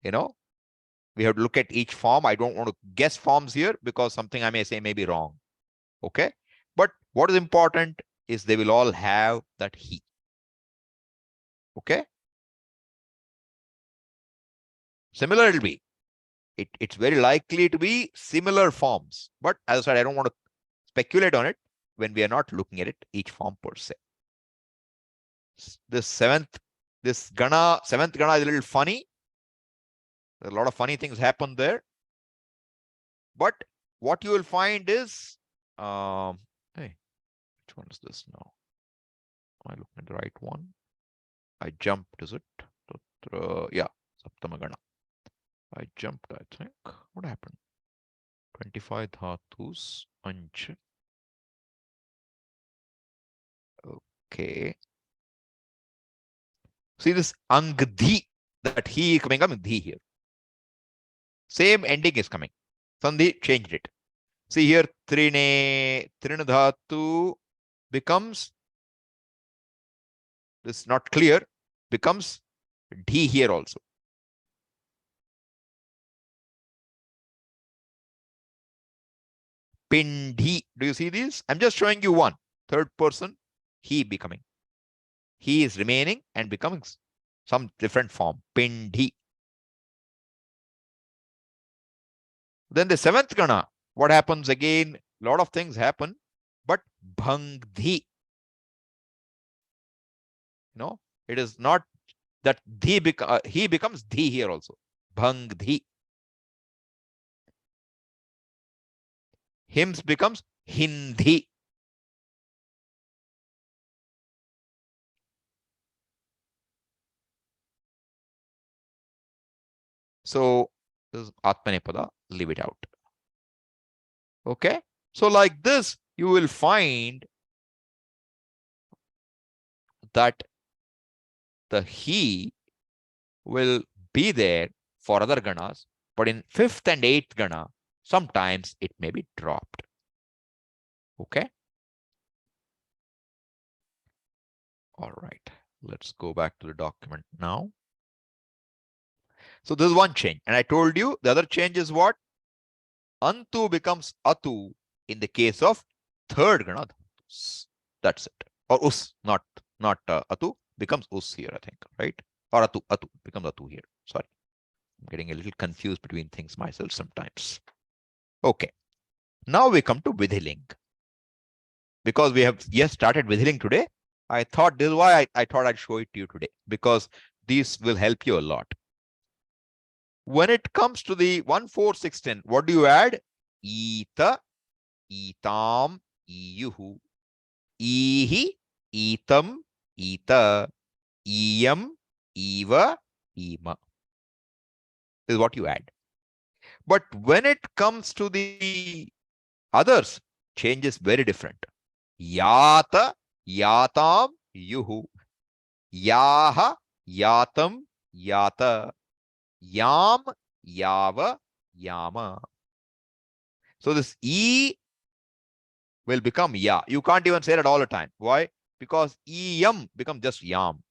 We have to look at each form. I don't want to guess forms here because something I may say may be wrong. Okay. But what is important is they will all have that he. Okay. Similar it will be. It's very likely to be similar forms. But as I said, I don't want to speculate on it when we are not looking at it, each form per se. This seventh gana is a little funny. A lot of funny things happen there. But what you will find is, hey, which one is this now? Am I looking at the right one? I jumped, is it? Yeah, Saptama Gana. I jumped, I think. What happened? 25 dhatus, anch. Okay. See this angdhi, that he is coming up with dhi here. Same ending is coming. Sandhi changed it. See here, trina dhatu becomes, this is not clear, becomes d here also. Pindhi. Do you see these? I'm just showing you one. Third person, he becoming. He is remaining and becoming some different form. Pindhi. Then the seventh gana, what happens again? A lot of things happen, but bhangdhi. It is not that he becomes dhi here also. Bhangdhi. Hims becomes hindi. So this is atmanepada, leave it out. Okay. So like this, you will find that the he will be there for other ganas, but in 5th and 8th gana, sometimes it may be dropped. Okay. All right. Let's go back to the document now. So this is one change. And I told you the other change is what? Antu becomes atu in the case of 3rd gana. That's it. Or us, not atu, becomes us here, I think, right? Or atu becomes atu here. Sorry. I'm getting a little confused between things myself sometimes. Okay. Now we come to Vidhiling. Because we have started Vidhiling today, I thought this is why I thought I'd show it to you today, because these will help you a lot. When it comes to the 1, 4, 6, 10, what do you add? Ita, itam, iyuhu. Ihi, etam, eta, iyam, eva, ema. This is what you add. But when it comes to the others, change is very different. Yata, yatam, yuhu. Yaha, yatam, yata. Yam, yava, yama. So this E will become ya. You can't even say that all the time. Why? Because yam becomes just yam.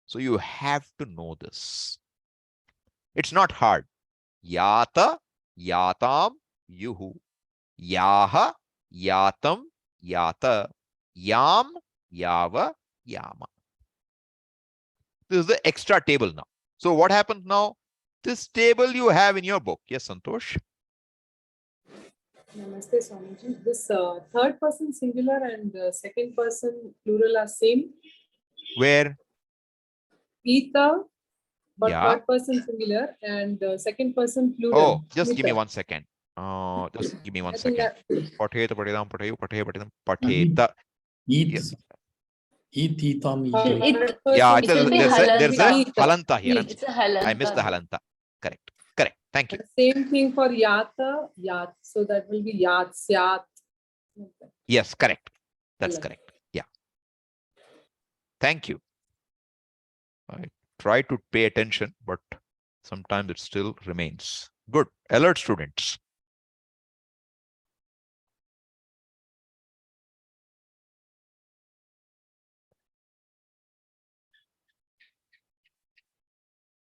So you have to know this. It's not hard. Yata, yatam, yuhu. Yaha, yatam, yata. Yam, yava, yama. This is the extra table now. So what happens now? This table you have in your book. Yes, Santosh? Namaste, Swamiji. This third person singular and second person plural are same. Where? Pita for Yeah. third person singular and second person plural. Oh, just give me Mita. 1 second. Just give me 1 I think second. that Pateta, patedam, pateyu, pateya, patedam, pateta. Yes. third Yeah, I person It will think be there's a Mita. halanta here. Meet. It's a I missed the halanta. halanta. Correct. Correct. Thank you. Same thing for yata, yat. So that will be yat, syat. Yes, correct. That's Halant. correct. Yeah. Thank you. I try to pay attention, but sometimes it still remains. Good. Alert students.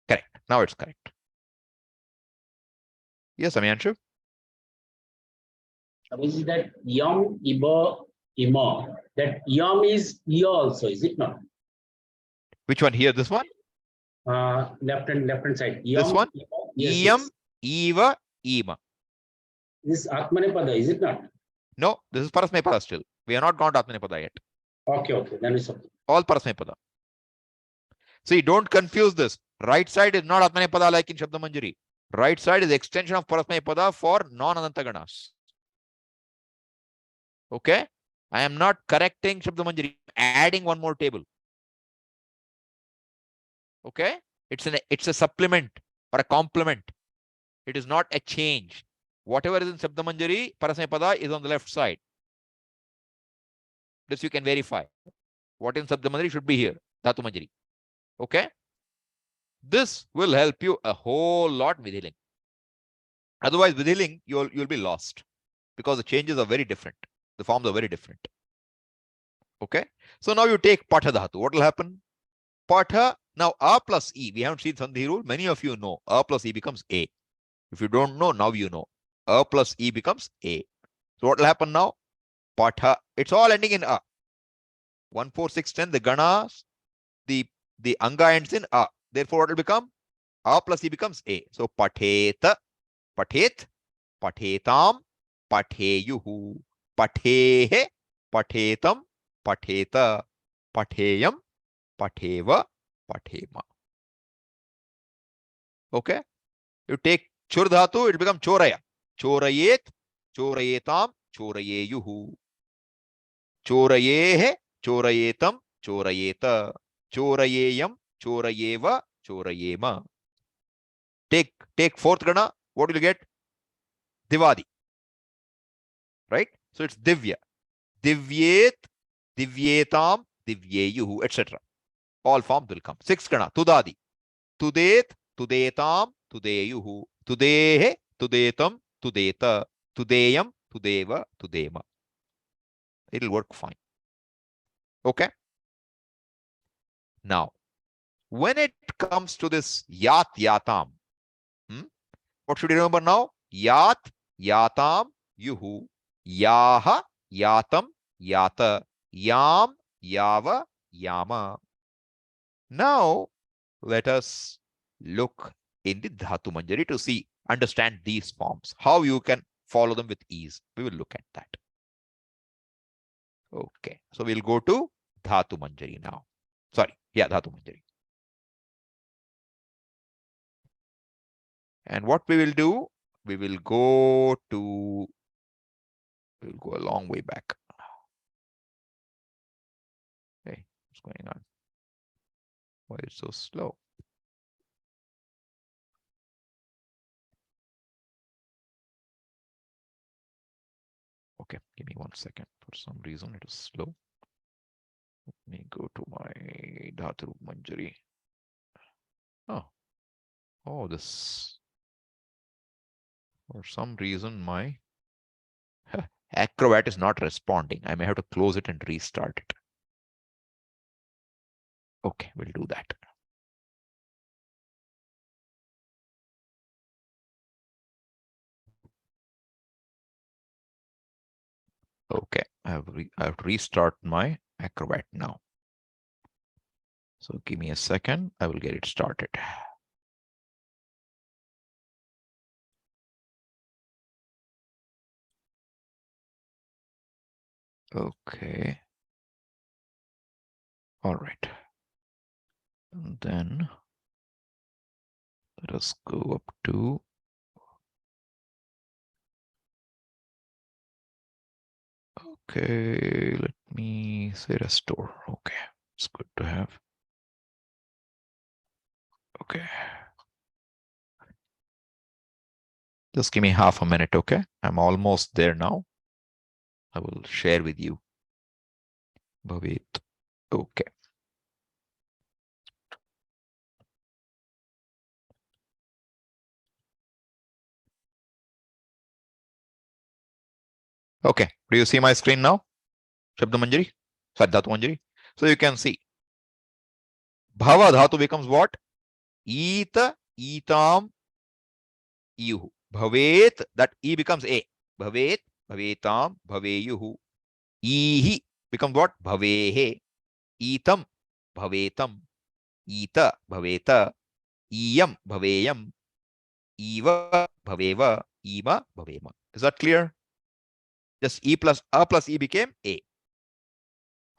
Correct. Now it's correct. Yes, Amyanshu? Is that yam, iba, ima? That yam is ya also, is it not? Which one here? This one? Left hand side. Yam, This one? iba, yes, Iyam, yes. eva, ema. This is atmanepada, is it not? No, this is parasmaipada still. We are not gone to atmanepada yet. Okay, then it's okay. All parasmaipada. See, don't confuse this. Right side is not atmanepada like in Shabda Manjari. Right side is extension of parasmaipada for non-ananta ganas. Okay? I am not correcting Shabda Manjari, adding one more table. Okay? It's a supplement or a complement. It is not a change. Whatever is in Shabda Manjari, parasmaipada is on the left side. This you can verify. What in Shabda Manjari should be here. Dhatu Manjari. Okay? This will help you a whole lot with healing. Otherwise, with healing, you'll be lost because the changes are very different. The forms are very different. Okay? So now you take Patha Dhatu. What will happen? Patha, now A plus E. We haven't seen Sandhi rule. Many of you know A plus E becomes A. If you don't know, now you know. A plus E becomes A. So what will happen now? Patha. It's all ending in A. 1, 4, 6, 10. The ganas, the anga ends in A. Therefore, what will become? A plus E becomes A. So pateta, patet, patetam, pateyuhu, patehe, patetam, pateta, pateyam, pateva, patema. Okay? You take chur dhatu, it becomes choraya. Chorayet, chorayetam, chorayeyuhu. Chorayehe, chorayetam, chorayeta. Chorayeyam, chorayeva, chorayema. Take fourth gana. What will you get? Divadi. Right? So it's divya. Divyet, divyetam, divyeyuhu, etc. All forms will come. Sixth gana. Tudadi. Tudet, tudetam, tudeyuhu. Tudehe, tudetam, tudeta. Tudeyam, tudeva, tudema. It'll work fine. Okay? Now, when it comes to this yat, yatam, what should you remember now? Yat, yatam, yuhu. Yaha, yatam, yata. Yam, yava, yama. Now, let us look in the Dhatu Manjari to understand these forms, how you can follow them with ease. We will look at that. Okay, so we'll go to Dhatu Manjari now. Sorry, yeah, Dhatu Manjari. And what we will do, we will go a long way back. going on? Why is it so slow? Okay, give me 1 second. For some reason, it is slow. Let me go to my dhatu manjari. Oh, this. For some reason, my Acrobat is not responding. I may have to close it and restart it. Okay, we'll do that. Okay, I have to restart my Acrobat now. So give me a second. I will get it started. Okay. All right. And then let us go up to okay, let me say restore. Okay, it's good to have. Okay. Just give me half a minute, okay? I'm almost there now. I will share with you. Bhavit. Okay. Okay. Do you see my screen now? Shabda Manjari? Sorry, Dhatu Manjari. So you can see. Bhava Dhatu becomes what? Eeta, eetam, yuhu. Bhavet, that E becomes A. Bhavet, bhavetam, bhaveyuhu. Ihi becomes what? Bhavehe. Eetam, bhavetam. Eeta, bhaveta. Iyam, bhaveyam. Eva, bhaveva. Ima, bhavema. Is that clear? Just E plus A plus E became A.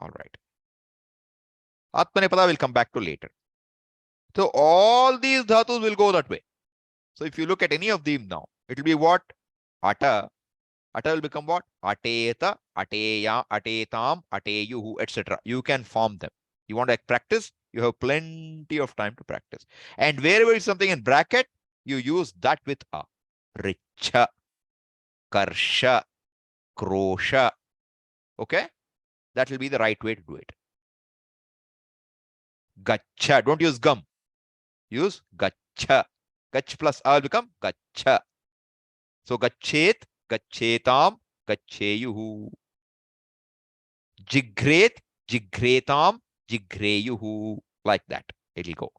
All right. Atmanepada will come back to later. So all these dhatus will go that way. So if you look at any of them now, it will be what? Ata. Ata will become what? Ateta, ateya, atetam, ateyuhu, etc. You can form them. You want to practice? You have plenty of time to practice. And wherever is something in bracket, you use that with a. Richa, karsha, krosha. Okay? That will be the right way to do it. Gacha. Don't use gum. Use gacha. Gach plus a will become gacha. So gachet, gachetam, gacheyuhu. Jigret, jigretam, jigreyuhu. Like that. It'll go.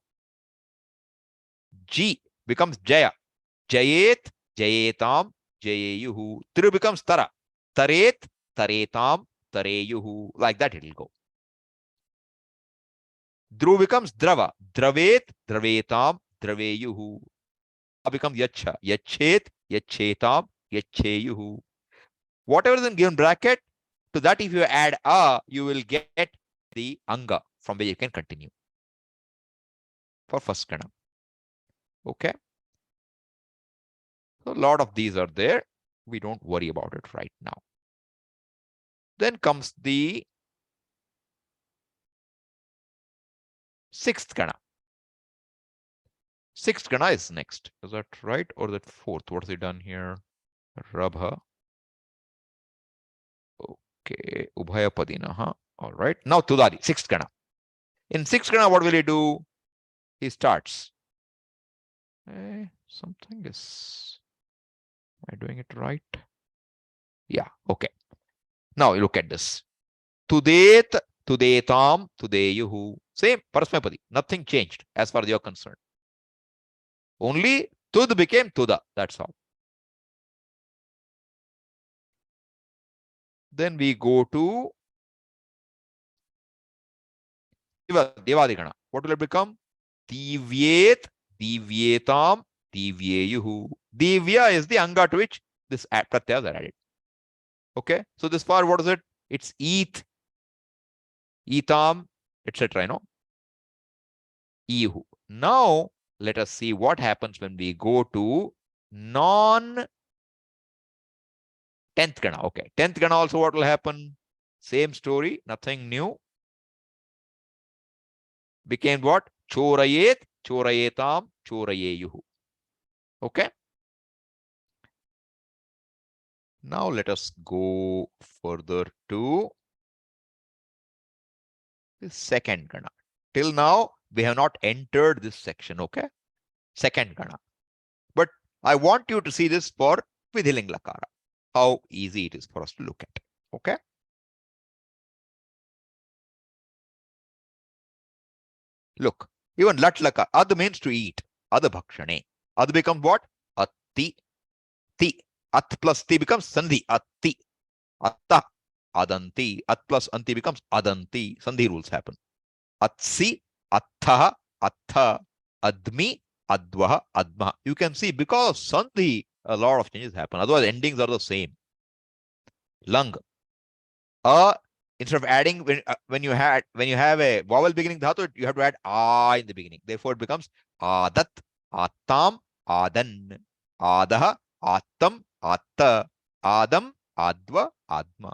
G becomes jaya. Jayet, jayetam, jayeyuhu. Tru becomes tara. Taret, taretam, tareyuhu. Like that it'll go. Dhru becomes drava. Dravet, dravetam, draveyuhu. Becomes yacha. Yachet, yachetam, yacheyuhu. Whatever is in given bracket, to that if you add a, you will get the anga from where you can continue. For first kana. Okay. So a lot of these are there. We don't worry about it right now. Then comes the sixth kana. Sixth kana is next. Is that right? Or that fourth? What's it done here? Rabha. Okay. Ubhayapadinaha. All right. Now Tudadi. Sixth kana. In sixth kana, what will he do? He starts. Something is. Am I doing it right? Yeah. Okay. Now you look at this. Tudet, tudetam, tudeyuhu. Same parasmaipadi. Nothing changed as far as you're concerned. Only tud became tuda. That's all. Then we go to Devadigana. What will it become? Divyet, divyetam, divyeyuhu. Divya is the anga to which this pratyas are added. Okay. So this part, what is it? It's eat, etam, etc. You know. Ihu. Now let us see what happens when we go to non 10th gana. Okay. 10th gana also what will happen? Same story, nothing new. became what? Chorayet, chorayetam, chorayeyuhu. Okay. Now let us go further to the second gana. Till now, we have not entered this section, okay? Second gana. But I want you to see this for Vidhiling Lakara. How easy it is for us to look at, okay? Look, even lat laka, ad means to eat. Ad bhakshane. Ad becomes what? Atti. Ti. At plus ti becomes sandhi. Atti. Atta. Adanti. At plus anti becomes adanti. Sandhi rules happen. Atsi. Attha. Attha. Admi. Advaha. Admaha. You can see because sandhi, a lot of changes happen. Otherwise, endings are the same. Lang. Instead of adding when you have a vowel beginning dhatu, you have to add a in the beginning. Therefore, it becomes adat, atam, adan, adaha, atam, atta, adam, adva, adma.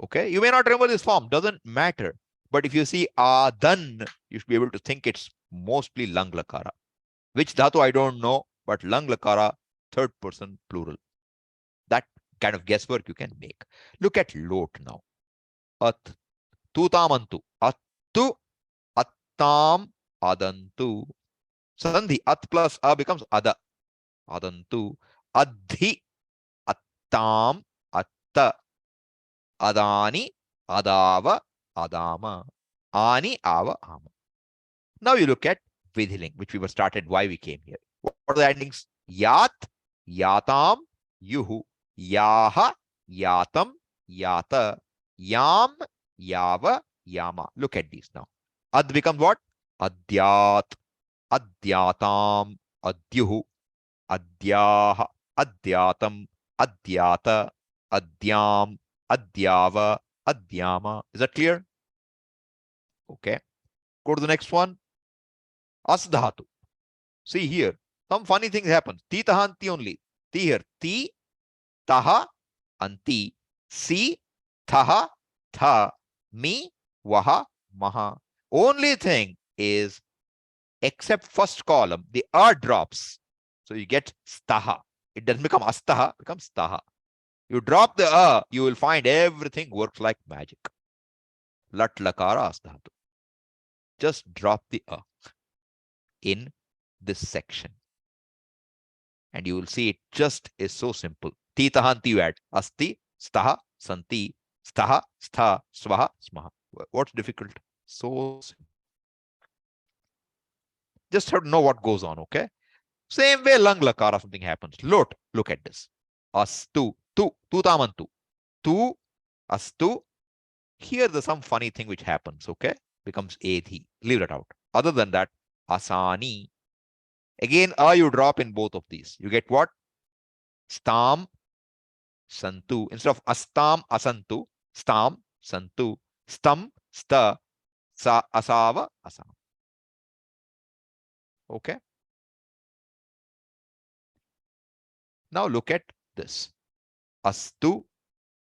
Okay, you may not remember this form, doesn't matter. But if you see adan, you should be able to think it's mostly lang lakara. Which dhatu I don't know, but lang lakara, third person plural. That kind of guesswork you can make. Look at lot now. At tutamantu. Attu attam adantu. Sandhi at plus a becomes ada. Adantu. Adhi attam atta. Adani adava adama. Ani ava ama. Now you look at Vidhiling, which we were started why we came here. What are the endings? Yat, yatam, yuhu. Yaha, yatam, yata. Yam, yava, yama. Look at these now. Ad becomes what? Adyat, adyatam, adyuhu, adyaha, adyatam, adyata, adyam, adyava, adyama. Is that clear? Okay. Go to the next one. Asdhatu. See here, some funny things happen. Ti taha anti only. Ti here. Ti, taha, anti. Si, thaha, tha, mi, vaha, maha. Only thing is, except first column, the a drops. So you get staha. It doesn't become astaha, it becomes staha. You drop the a, you will find everything works like magic. Lat lakara asdhatu. Just drop the a in this section. And you will see it just is so simple. Ti taha anti you add. Asti, staha, santi, staha, stha, swaha, smaha. What's difficult? So simple. Just have to know what goes on, okay? Same way, lang lakara, something happens. Lot, look at this. Astu, tu tamantu. Tu, astu. Here there's some funny thing which happens, okay? Becomes edhi. Leave that out. Other than that, asani. Again, you drop in both of these. You get what? Stam, santu. Instead of astam, asantu, stam, santu, stam, sta, sa, asava, asam. Okay. Now look at this. Astu,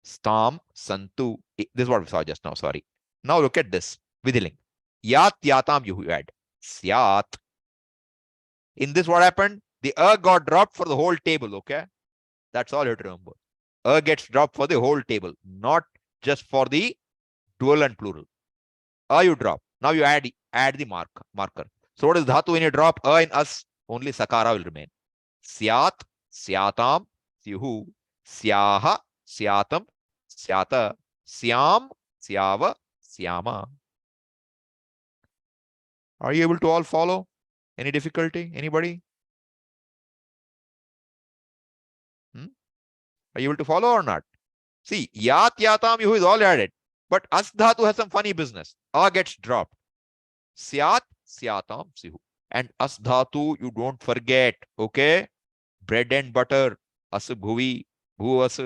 stam, santu. This is what we saw just now, sorry. Now look at this. Vidhiling. Yat, yatam, you add. Syat. In this, what happened? The got dropped for the whole table, okay? That's all you have to remember. Gets dropped for the whole table, not just for the dual and plural. You drop. Now you add the marker. So what is dhatu when you drop in us? Only sakara will remain. Syat, syatam, syuhu, syaha, syatam, syata, syam, syava, syama. Are you able to all follow? Any difficulty? Anybody? Are you able to follow or not? See, yat, yatam, yuhu is all added. But as dhatu has some funny business. A gets dropped. Syat, syatam, syuhu. And as dhatu, you don't forget, okay? Bread and butter, as bhuvi, bhu as.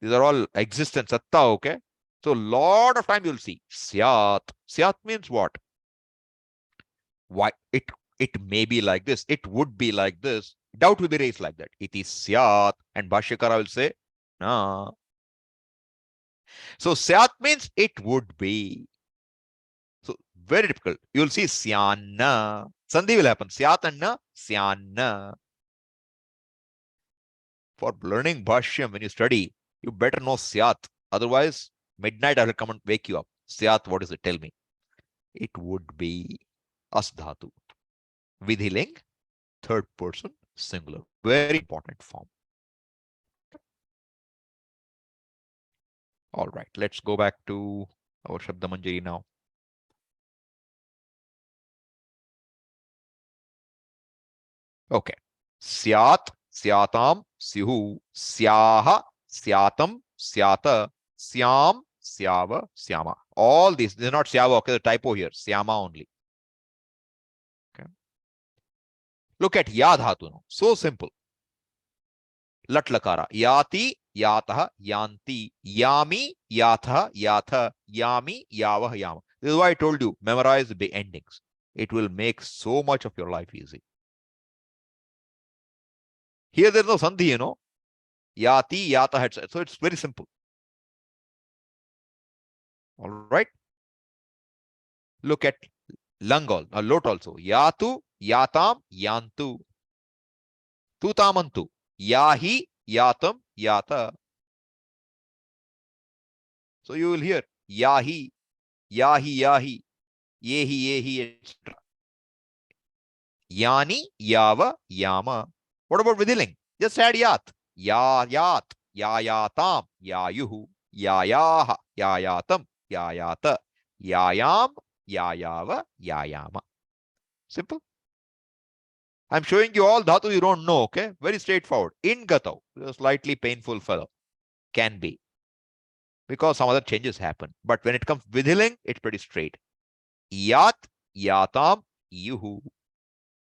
These are all existence, satta, okay? So lot of time you'll see. Syat. Syat means what? Why? It may be like this. It would be like this. Doubt will be raised like that. It is syat. And Bhashyakara will say, nah. So syat means it would be. So Very difficult. You will see syanna. Sandhi will happen. Syat and na, syanna. For learning Bhashyam, when you study, you better know Syat. Otherwise, midnight I will come and wake you up. Syat, what is it? Tell me. It would be as dhatu. Vidhiling, third person, singular. Very important form. All right, let's go back to our Shabda Manjari now. Okay. Syat, syatam, syuhu, syaha, syatam, syata, syam, syava, syama. All these are not syava, okay, the typo here. Syama only. Okay. Look at ya dhatu now. So simple. Lat lakara. Yati, yatah, yanti, yami, yatha, yatha, yami, yavah, yama. This is why I told you, memorize the endings. It will make so much of your life easy. Here there is no sandhi, you know. Yati, yatah, etc. So it's very simple. All right. Look at Langal, lot also. Yatu, yatam, yantu. Tutamantu. Yahi, yatam, yata. So you will hear yahi, yahi, yahi, yehi, yehi, etc. Yani, yava, yama. What about vidhiling? Just add yat. Ya, yat, ya, yatam, yayuhu, yayaha, yayatam, yayata, yayam, yayava, yayama. Simple. I'm showing you all dhatu you don't know, okay? Very straightforward. In gatau, a slightly painful fellow. Can be. Because some other changes happen. But when it comes vidhiling, it's pretty straight. Yat, yatam, yuhu.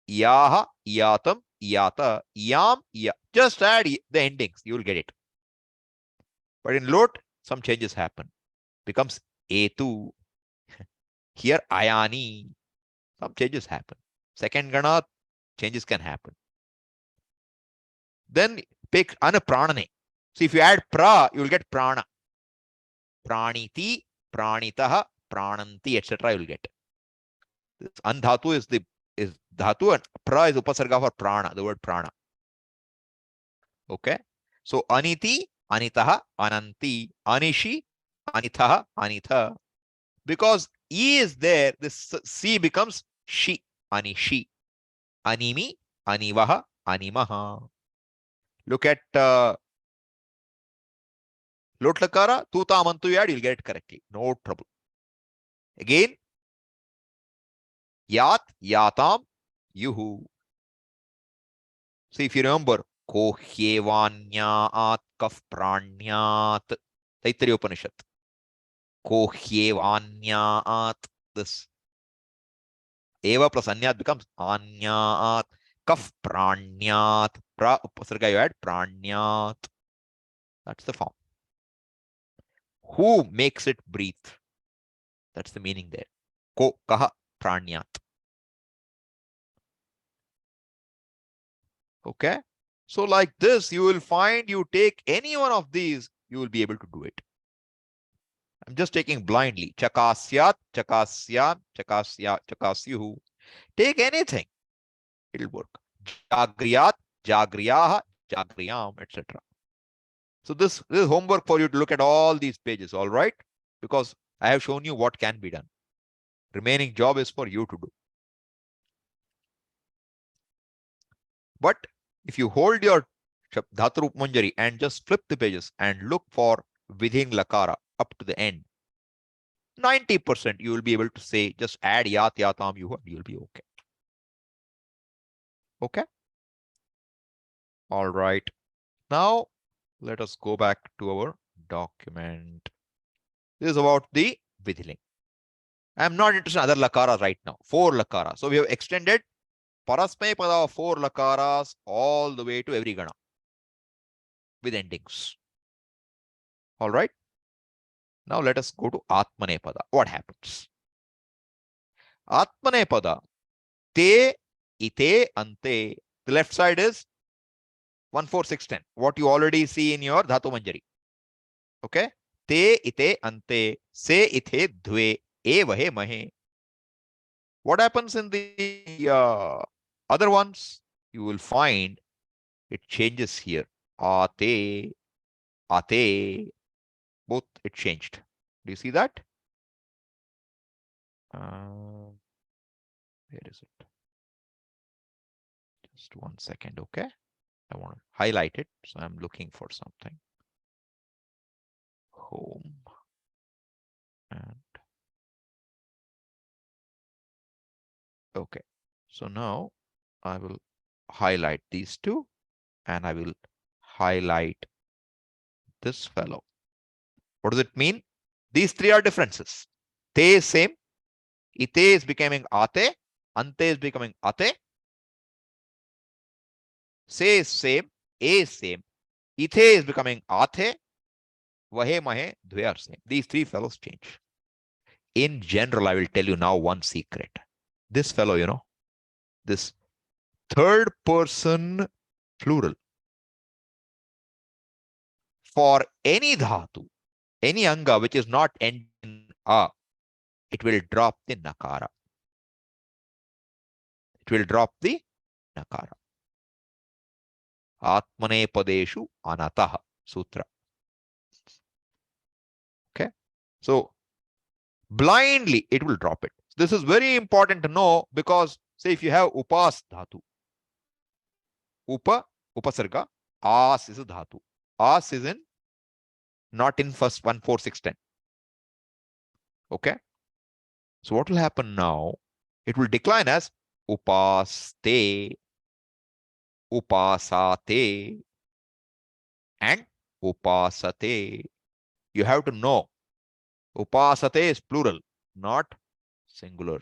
Yaha, yatam, yata, yam, ya. Just add the endings, you will get it. But in lot, some changes happen. Becomes etu. Here, ayani. Some changes happen. Second gana, changes can happen. Then pick anapranane. So if you add pra, you will get prana. Praniti, pranitaha, prananti, etc. you will get. This andhatu is dhatu and pra is upasarga for prana, the word prana. Okay. So aniti, anitaha, ananti, anishi, anithaha, anitha. Because e is there, this c becomes shi, anishi, animi, anivaha, animaha. Look at Lotlakara, Tutamantu you add, you'll get it correctly. No trouble. Again, Yat, Yatam, Yuhu. See if you remember, Kohyevanyat Kaf Pranyat. Taittiriya Upanishad. Kohyevanyat. This. Eva plus Anyat becomes Anyat. Kaf Pranyat. Pra Upasarga you add Pranyat. That's the form. Who makes it breathe? That's the meaning there. Ko kaha pranyat. Okay. So like this, you will find you take any one of these, you will be able to do it. I'm just taking blindly. Chakasyat, chakasyam, chakasya, chakasyuhu. Take anything. It'll work. Jagriyat, jagriyaha, jagriyam, etc. So this is homework for you to look at all these pages, all right? Because I have shown you what can be done. Remaining job is for you to do. But if you hold your Dhatu Manjari and just flip the pages and look for Vidhin Lakara up to the end, 90% you will be able to say, just add Yat, Yatam, Yuhu, and you'll be okay. Okay? All right. Now, let us go back to our document. This is about the Vidhiling. I am not interested in other lakaras right now. 4 lakaras. So we have extended parasmaipada of 4 lakaras all the way to every gana with endings. All right. Now let us go to atmanepada. What happens? Atmanepada. Te, ite, ante. The left side is 1, 4, 6, 10. What you already see in your Dhatu Manjari. Okay. Te, ite, ante. Se, ite, dve. Evahe, mahe. What happens in the other ones? You will find it changes here. Ate, ate, both it changed. Do you see that? Where is it? Just 1 second, okay? I want to highlight it, so I'm looking for something. Home and okay. So now I will highlight these two and I will highlight this fellow. What does it mean? These three are differences. Te is same. Ite is becoming ate. Ante is becoming ate. Se is same. A is same. Ithe is becoming ate. Vahe mahe, dve are same. These three fellows change. In general, I will tell you now one secret. This fellow, you know, this third person plural for any dhatu, any anga which is not ending in a, it will drop the nakara. It will drop the nakara. Atmanepadeshu anataha sutra. Okay. So blindly it will drop it. This is very important to know because say if you have upas dhatu, upasarga, as is a dhatu. As is in not in first 1, 4, 6, 10. Okay. So what will happen now? It will decline as upaste, upasate, and upasate. You have to know upasate is plural, not singular.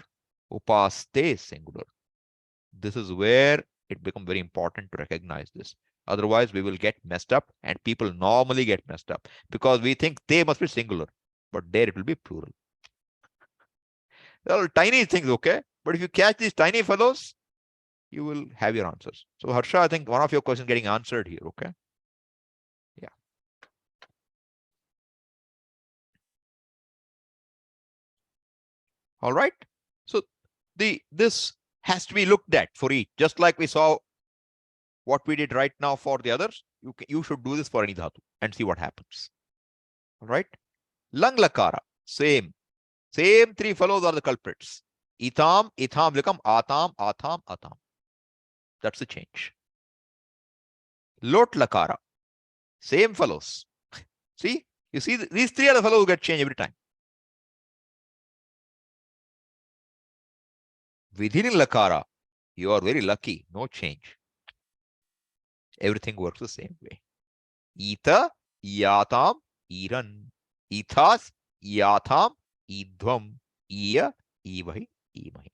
Upaste is singular. This is where it becomes very important to recognize this. Otherwise, we will get messed up, and people normally get messed up because we think they must be singular, but there it will be plural. They're all tiny things, okay? But if you catch these tiny fellows, you will have your answers. So, Harsha, I think one of your questions getting answered here, okay? Yeah. All right. So, this has to be looked at for each, just like we saw what we did right now for the others. You should do this for any dhatu and see what happens. All right. Lang lakara, same. Same three fellows are the culprits. Itham, itham become atam, atam, atam. That's the change. Lot lakara, same fellows. See, you see, these three are the fellows who get changed every time. Within lakara, you are very lucky, no change. Everything works the same way. Ita, yatam, iran. Ithas, yatham, idhvam, iya, ivahi, imahi.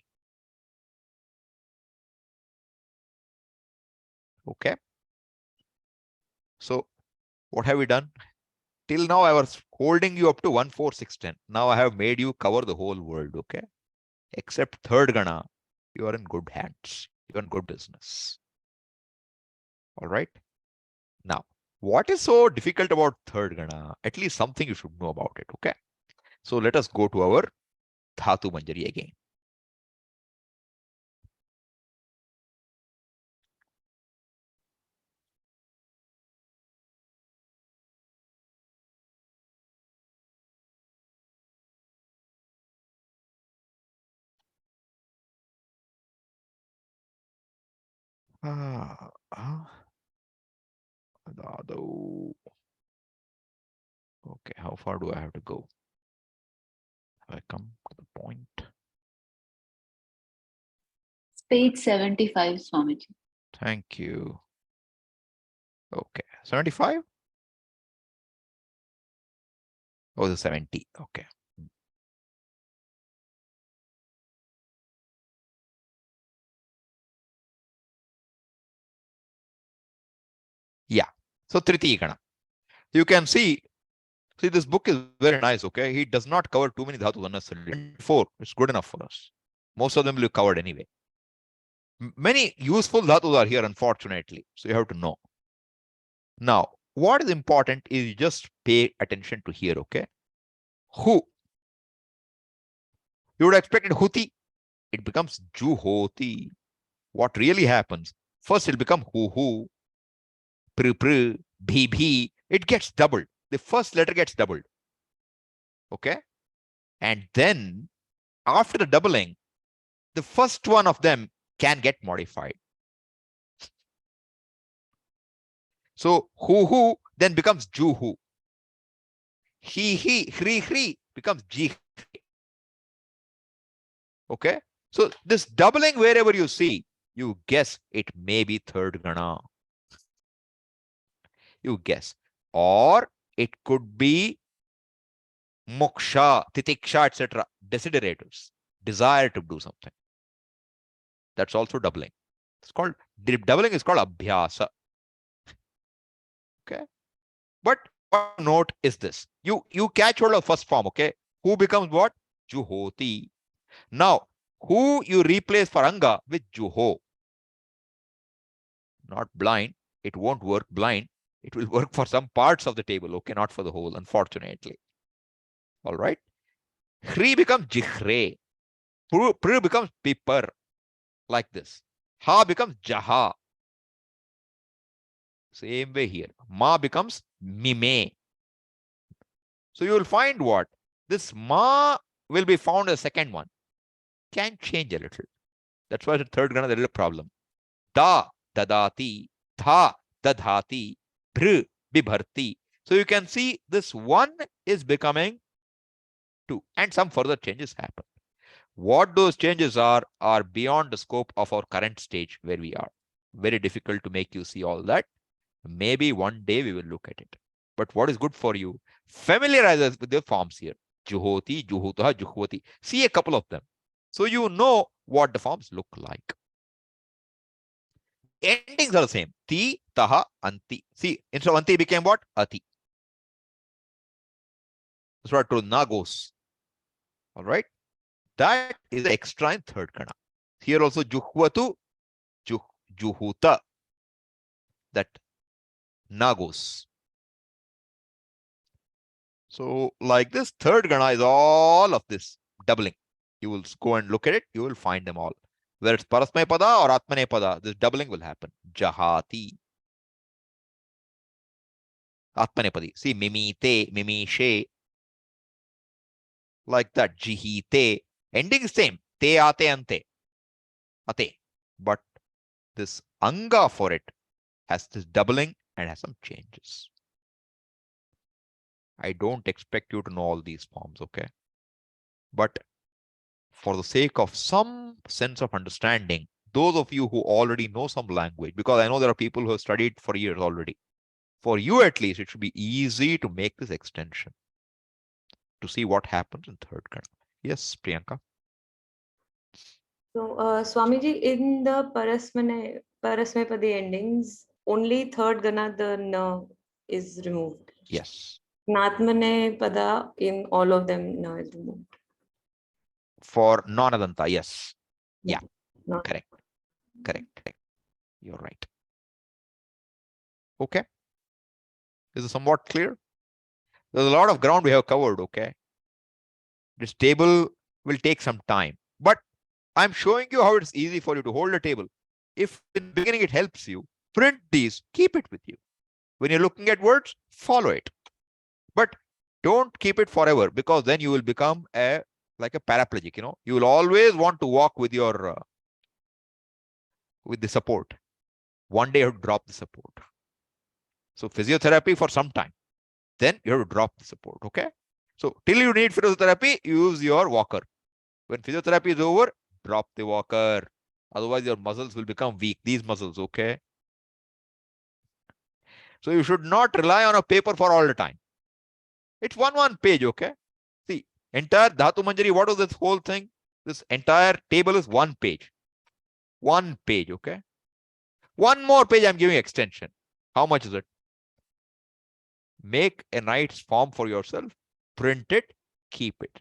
Okay. So what have we done? Till now I was holding you up to 1, 4, 6, 10. Now I have made you cover the whole world. Okay. Except third gana, you are in good hands. You are in good business. All right. Now, what is so difficult about third gana? At least something you should know about it. Okay. So let us go to our dhatu manjari again. Okay, how far do I have to go? Have I come to the point? Page 75, Swamiji. Thank you. Okay, 75? Oh, the 70. Okay. Yeah. So Tritiya Gana. You can see this book is very nice, okay? He does not cover too many dhatus unnecessarily. 4, it's good enough for us. Most of them will be covered anyway. Many useful dhatus are here, unfortunately. So you have to know. Now, what is important is you just pay attention to here, okay? Who? You would have expected huti. it becomes juhoti. What really happens? First, it'll become hu, pr, bhi. It gets doubled. The first letter gets doubled. Okay? And then, after the doubling, the first one of them can get modified. So, hu then becomes juhu. He, hri becomes ji. Okay? So, this doubling wherever you see, you guess it may be third gana. You guess. Or it could be moksha, titiksha, etc. Desiderators. Desire to do something. That's also doubling. It's called, doubling is called abhyasa. Okay? But one note is this. You catch hold of first form, okay? Who becomes what? Juhoti. Now, who you replace for anga with juho. Not blind. It won't work blind. It will work for some parts of the table, okay? Not for the whole, unfortunately. All right? Hri becomes jihre. Pr becomes pipar. Like this. Ha becomes jaha. Same way here. Ma becomes mime. So you will find what? This ma will be found as second one. Can change a little. That's why the third gana, there is a problem. Da, dadati, tha, dadhati, bhr, bibharti. So you can see this one is becoming two, and some further changes happen. What those changes are beyond the scope of our current stage where we are. Very difficult to make you see all that. Maybe one day we will look at it. But what is good for you? Familiarize us with the forms here. Juhoti, juhutaha, juhvati. See a couple of them. So you know what the forms look like. Endings are the same. Ti, taha, anti. See, instead of anti became what? Ati. That's what I told nagos. All right. That is the extra in third kana. Here also juhvatu, juhuta. That nagos. So like this, third gana is all of this doubling. You will go and look at it, you will find them all. Whether it's parasmaipada or atmanepada, this doubling will happen. Jahati. Atmanepadi. See, mimite, mimishe. Like that. Jihite. Ending is same. Te ate ante. Ate. But this anga for it has this doubling and has some changes. I don't expect you to know all these forms, okay? But for the sake of some sense of understanding, those of you who already know some language, because I know there are people who have studied for years already, for you at least, it should be easy to make this extension to see what happens in third gana. Yes, Priyanka. So, Swamiji, in the parasmaipada endings, only third gana, the na is removed. Yes. Atmanepada, in all of them, na is removed. For non-adanta, yes. Yeah, Not correct. You're right. Okay. Is it somewhat clear? There's a lot of ground we have covered, okay? This table will take some time, but I'm showing you how it's easy for you to hold a table. If in the beginning it helps you, print these, keep it with you. When you're looking at words, follow it. But don't keep it forever, because then you will become like a paraplegic, you know. You will always want to walk with your with the support. One day you have to drop the support. So physiotherapy for some time. Then you have to drop the support, okay? So till you need physiotherapy, use your walker. When physiotherapy is over, drop the walker. Otherwise, your muscles will become weak. These muscles, okay? So you should not rely on a paper for all the time. It's one page, okay? See, entire Dhatu Manjari, what was this whole thing? This entire table is one page. One page, okay? One more page I'm giving extension. How much is it? Make a nice form for yourself, print it, keep it.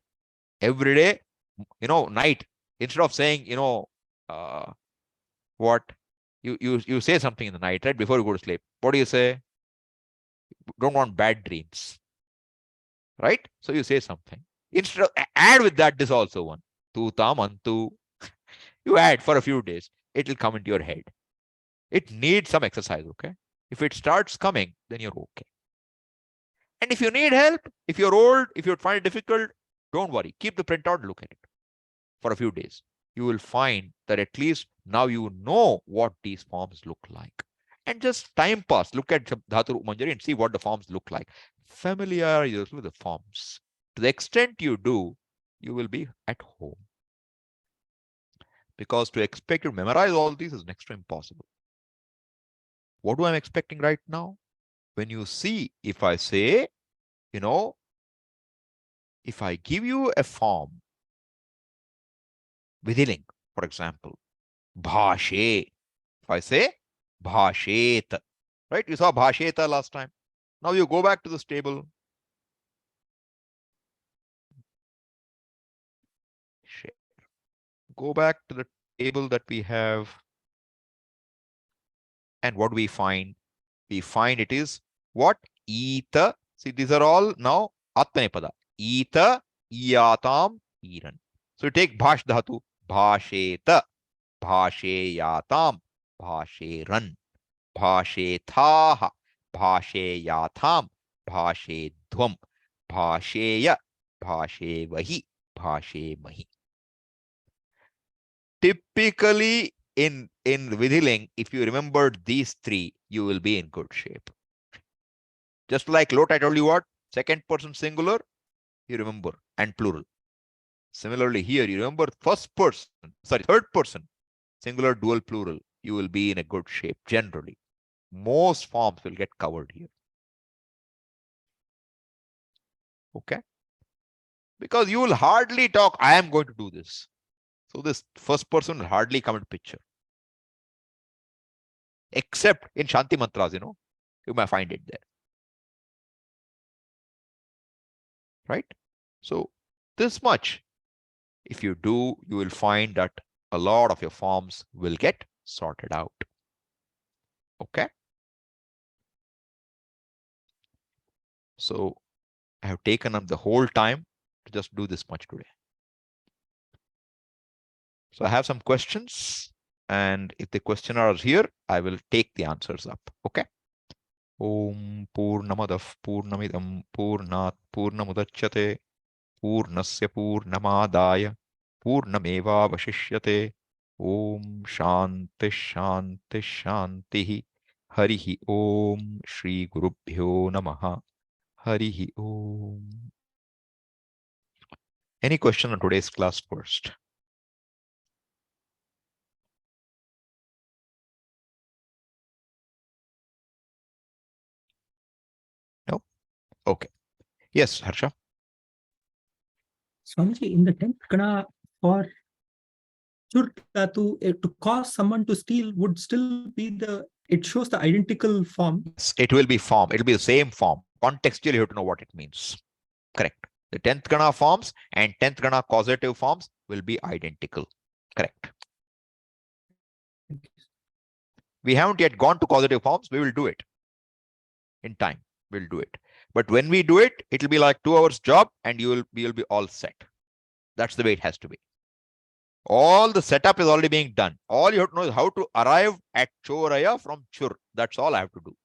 Every day, you know, night, instead of saying, you know, what? You say something in the night, right? Before you go to sleep. What do you say? Don't want bad dreams. Right? So you say something. Instead of, add with that this also one. Tu tam antu. You add for a few days, it will come into your head. It needs some exercise, okay? If it starts coming, then you're okay. And if you need help, if you're old, if you find it difficult, don't worry. Keep the printout, look at it for a few days. You will find that at least now you know what these forms look like. And just time pass, look at Dhatu Manjari and see what the forms look like. Familiarize yourself with the forms. To the extent you do, you will be at home. Because to expect you to memorize all these is next to impossible. What do I am expecting right now? When you see, if I say, if I give you a form, vidhiling, for example, bhashe. If I say bhashet, right? You saw bhasheta last time. Now you go back to this table. Go back to the table that we have. And what do we find? We find it is what? Ita. See, these are all now atmanepada. Ita, iyatam, iran. So you take bhash dhatu, bhasheta, bhasheyatam, bhasheran, bhashethaha, bhasheyatham, bhashedhvam, bhasheya, bhashevahi, bhashemahi. Typically, in vidhiling, if you remembered these three, you will be in good shape. Just like lot, I told you what? Second person singular, you remember, and plural. Similarly, here, you remember third person, singular, dual, plural, you will be in a good shape generally. Most forms will get covered here. Okay? Because you will hardly talk, I am going to do this. So this first person will hardly come into picture. Except in Shanti mantras, you might find it there. Right? So this much, if you do, you will find that a lot of your forms will get sorted out. Okay? So I have taken up the whole time to just do this much today. So I have some questions, and if the questioner is here, I will take the answers up. Okay? Om Purnamadav Purnamidam Purnat Purnamudachyate Purnasya Purnamadaya Purnameva Vashishyate Om Shanti Shanti Shantihi Harihi Om Shri Gurubhyo Namaha Harihi Om. Any question on today's class first? No? Okay. Yes, Harsha. Swamiji, in the 10th gana for chur dhatu, to cause someone to steal would still be it shows the identical form. Yes, it will be form. It will be the same form. Contextually, you have to know what it means. Correct. The 10th gana forms and 10th gana causative forms will be identical. Correct. We haven't yet gone to causative forms. We will do it in time. We'll do it. But when we do it, it will be like 2 hours job and you'll be all set. That's the way it has to be. All the setup is already being done. All you have to know is how to arrive at choraya from chur. That's all I have to do.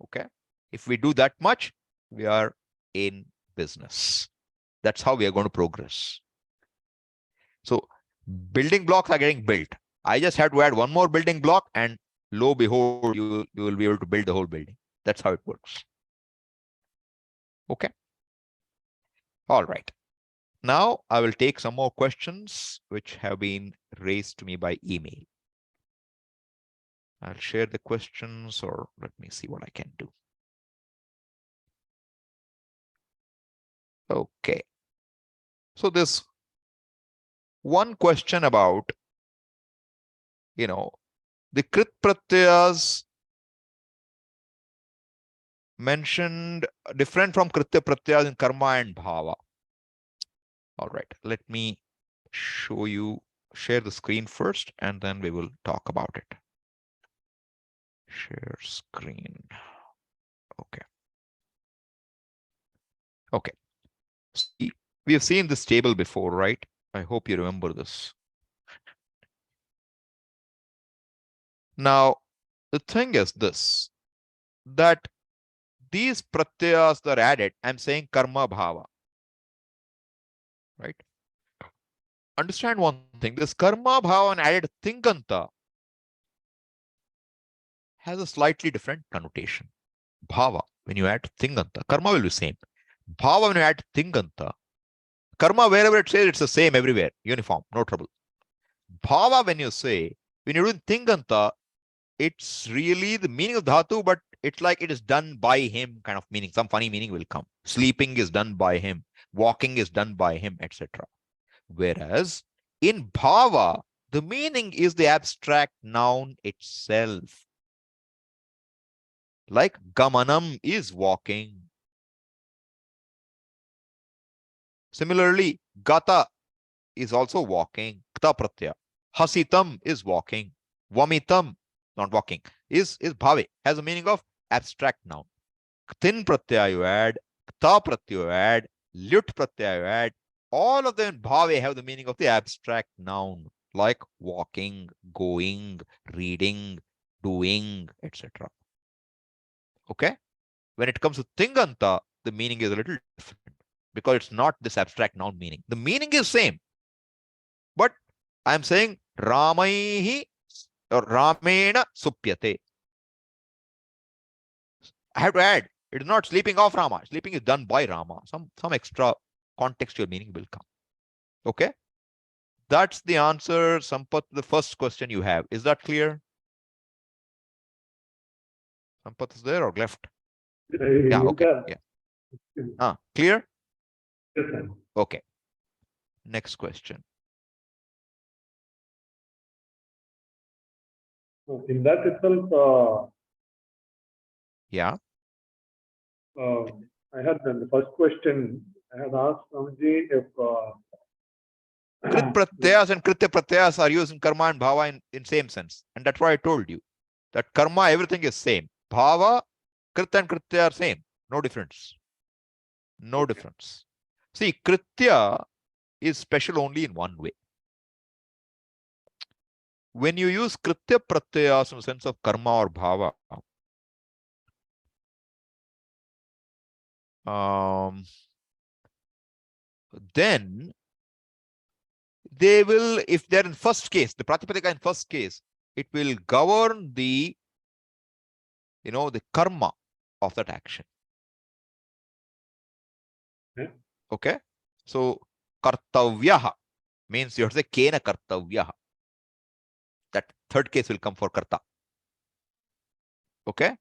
Okay. If we do that much, we are in business. That's how we are going to progress. So building blocks are getting built. I just have to add one more building block and lo behold, you will be able to build the whole building. That's how it works. Okay. All right. Now I will take some more questions which have been raised to me by email. I'll share the questions, or let me see what I can do. Okay. So this one question about, the krit pratyayas mentioned different from kritya pratyayas in karma and bhava. All right, let me share the screen first, and then we will talk about it. Share screen. Okay. Okay. See, we have seen this table before, right? I hope you remember this. Now, the thing is this, that these pratyas that are added, I'm saying karma bhava. Right? Understand one thing, this karma bhava and added tinganta has a slightly different connotation. Bhava, when you add tinganta, karma will be same. Bhava, when you add tinganta, karma, wherever it says, it's the same everywhere, uniform, no trouble. Bhava, when you say, when you're doing tinganta, it's really the meaning of dhatu, but it's like it is done by him kind of meaning. Some funny meaning will come. Sleeping is done by him. Walking is done by him, etc. Whereas in bhava, the meaning is the abstract noun itself. Like gamanam is walking. Similarly, gata is also walking. Kta pratyaya. Hasitam is walking. Vamitam, not walking, is bhave, has a meaning of abstract noun. Ktin pratyaya you add, kta pratyaya you add, lyut pratyaya you add. All of them in bhave have the meaning of the abstract noun, like walking, going, reading, doing, etc. Okay? When it comes to tinganta, the meaning is a little different because it's not this abstract noun meaning. The meaning is same, but I'm saying Ramaihi or Ramena supyate. I have to add, it is not sleeping off Rama. Sleeping is done by Rama. Some extra contextual meaning will come. Okay? That's the answer, Sampath, the first question you have. Is that clear? Sampath is there or left? Yeah, okay. Yeah. Clear? Yes, sir. Okay. Next question. So in that itself, Yeah. I had the first question. I had asked Swamiji if Krit pratyas and kritya pratyas are used in karma and bhava in same sense. And that's why I told you that karma, everything is same. Bhava, krit and kritya are same. No difference. No difference. See, kritya is special only in one way. When you use kritya pratyas in the sense of karma or bhava, then they will, if they're in first case, the pratipadika in first case, it will govern the, the karma of that action. Yeah. Okay. So kartavyaha means you have to say kena kartavyaha. That third case will come for karta. Okay.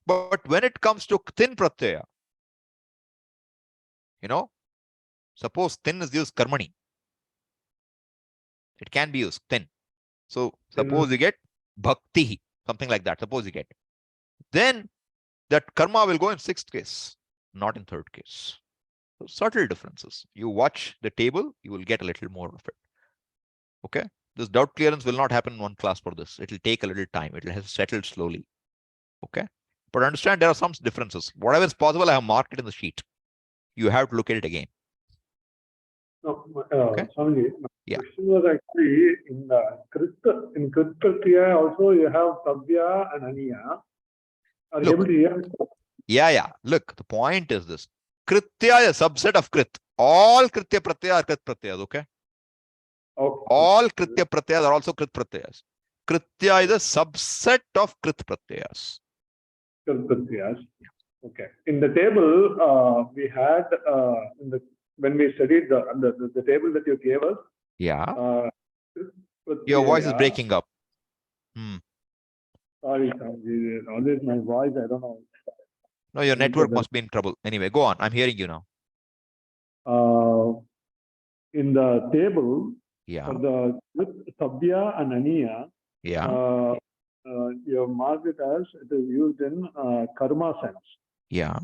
But when it comes to tin pratyaya, suppose tin is used karmani. It can be used tin. So suppose you get bhakti, something like that. Suppose you get. Then that karma will go in sixth case, not in third case. So subtle differences. You watch the table, you will get a little more of it. Okay. This doubt clearance will not happen in one class for this. It will take a little time. It will have settled slowly. Okay. But understand there are some differences. Whatever is possible, I have marked it in the sheet. You have to look at it again. no, Okay. Swamiji, my Yeah. question was actually in Krit Pratyaya also you have Tavya and Aniya. Are you Look. able to hear? Yeah. Look, the point is this. Kritya is a subset of Krit. All Kritya Pratyaya are Krit Pratyayas, okay? Okay. All Kritya Pratyayas are also Krit Pratyayas. Kritya is a subset of Krit Pratyayas. Krit Pratyayas. Okay. In the table, we had when we studied the table that you gave us. Yeah. Your voice is breaking up. Sorry, always my voice, I don't know. No, your network must be in trouble. Anyway, go on. I'm hearing you now. In the table, Yeah. for the Tavya and Aniya, Yeah. you have marked it as it is used in karma sense. Yeah.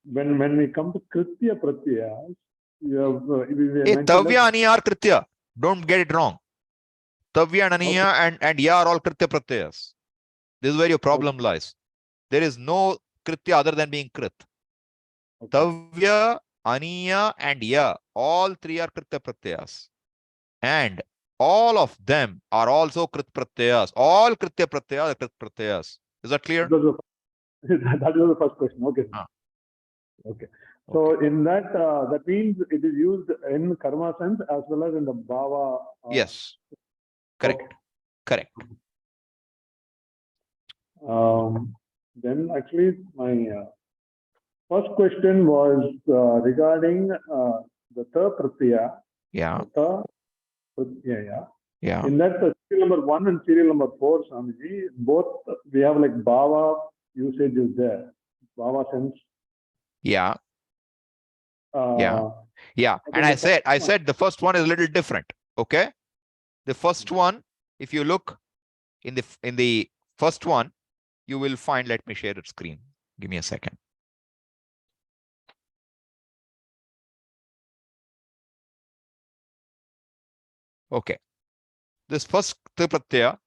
When we come to Kritya Pratyayas, you have Hey, Tavya, Aniya are Kritya. Don't get it wrong. Tavya and Aniya and Ya are all Kritya Pratyayas. This is where your problem lies. There is no Kritya other than being Krit. Tavya, Aniya and Ya, all three are Kritya Pratyayas. And all of them are also krit pratyayas. All kritya pratyayas are krit pratyayas. Is that clear? That was the first question. Okay. Ah. Okay. So in that, that means it is used in karma sense as well as in the bhava. Yes. Correct. Okay. Correct. Then actually my first question was regarding the tha pratyaya. Yeah. Tha pratyaya. Yeah. In that serial number 1 and serial number 4, Swamiji, both we have like bhava usage is there. Bhava sense. Yeah. Yeah. Yeah. And I said the first one is a little different. Okay. The first one, if you look in the first one, you will find, let me share the screen. Give me a second. Okay. This first pratyaya,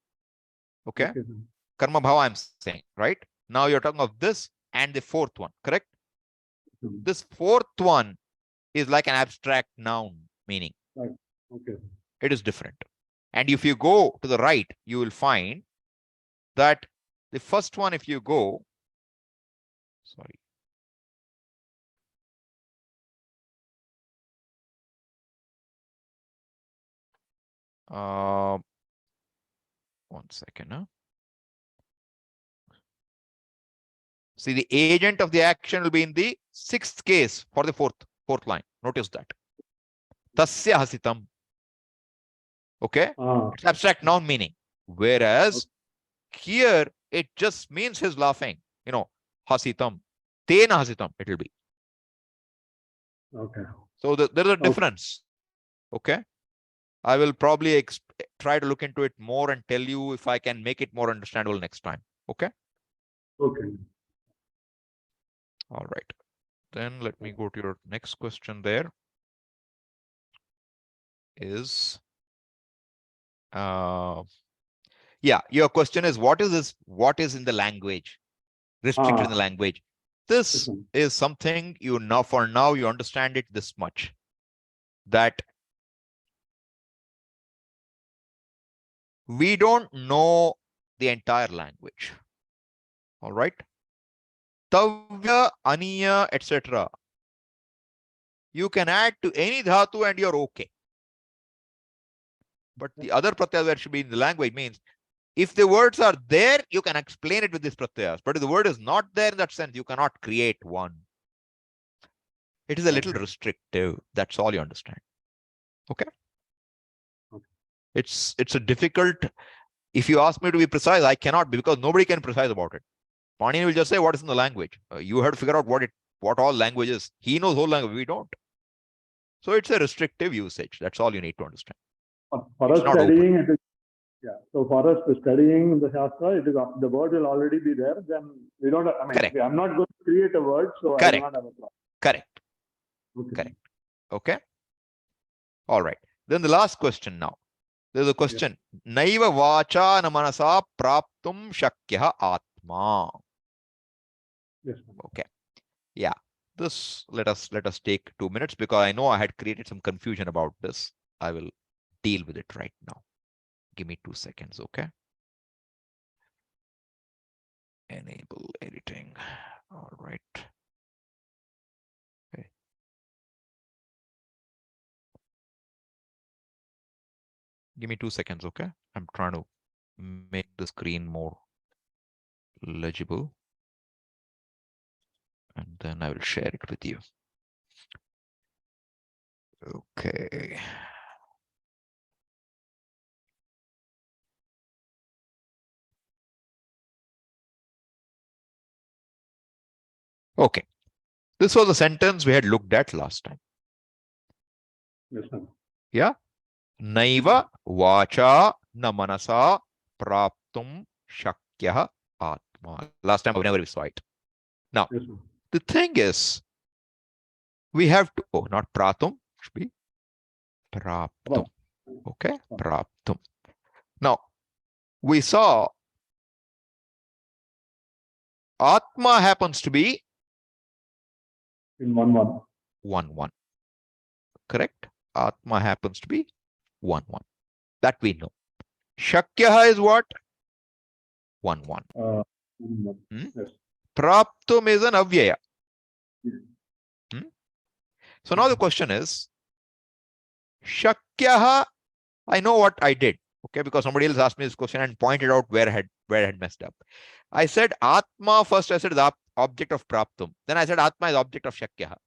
okay, karma bhava I'm saying, right? Now you're talking of this and the fourth one, correct? This fourth one is like an abstract noun meaning. Right. Okay. It is different. And if you go to the right, you will find that the first one, if you go, sorry. One second. Huh? See, the agent of the action will be in the sixth case for the fourth line. Notice that. Tasya hasitam. Okay. It's abstract noun meaning. Whereas here it just means he's laughing. You know, hasitam. Tena hasitam, it will be. Okay. So there's a difference. Okay. I will probably try to look into it more and tell you if I can make it more understandable next time. Okay. Okay. All right. Then let me go to your next question there. Is yeah, your question is what is this? What is in the language? Restricted in the language. This is something you now, for now, you understand it this much. That we don't know the entire language. All right. Tavya, aniya, etc. You can add to any dhatu and you're okay. But the other pratyas that should be in the language means if the words are there, you can explain it with these pratyas. But if the word is not there in that sense, you cannot create one. It is a little restrictive. That's all you understand. Okay. It's a difficult. If you ask me to be precise, I cannot be, because nobody can be precise about it. Pani will just say what is in the language. You have to figure out what all language is. He knows whole language. We don't. So it's a restrictive usage. That's all you need to understand. For us studying, it is, yeah. So for us studying the Shastra, it is the word will already be there. Then we don't. I mean, Correct. I'm not going to create a word, so Correct. I do not have a problem. Correct. Okay. Correct. Okay. All right. Then the last question now. There's a question. Naiva vacha na manasa praptum shakyah atma. Yes. Okay. Yeah. This let us take 2 minutes, because I know I had created some confusion about this. I will deal with it right now. Give me 2 seconds, okay? Enable editing. All right. Okay. Give me 2 seconds, okay? I'm trying to make the screen more legible. And then I will share it with you. Okay. Okay. This was a sentence we had looked at last time. Yes, sir. Yeah. Naiva vacha na manasa praptum shakyah atma. Last time whenever we saw it. Now, Yes, sir. the thing is, we have to, oh, not pratum, should be praptum. Okay, praptum. Now, we saw atma happens to be In 1-1. 1-1. Correct? Atma happens to be 1-1. That we know. Shakyaha is what? 1, 1. Yes. Praptum is an avyaya. Yes. So now the question is, Shakyaha, I know what I did, okay, because somebody else asked me this question and pointed out where I had messed up. I said Atma first, I said the object of Praptum. Then I said Atma is object of Shakyaha.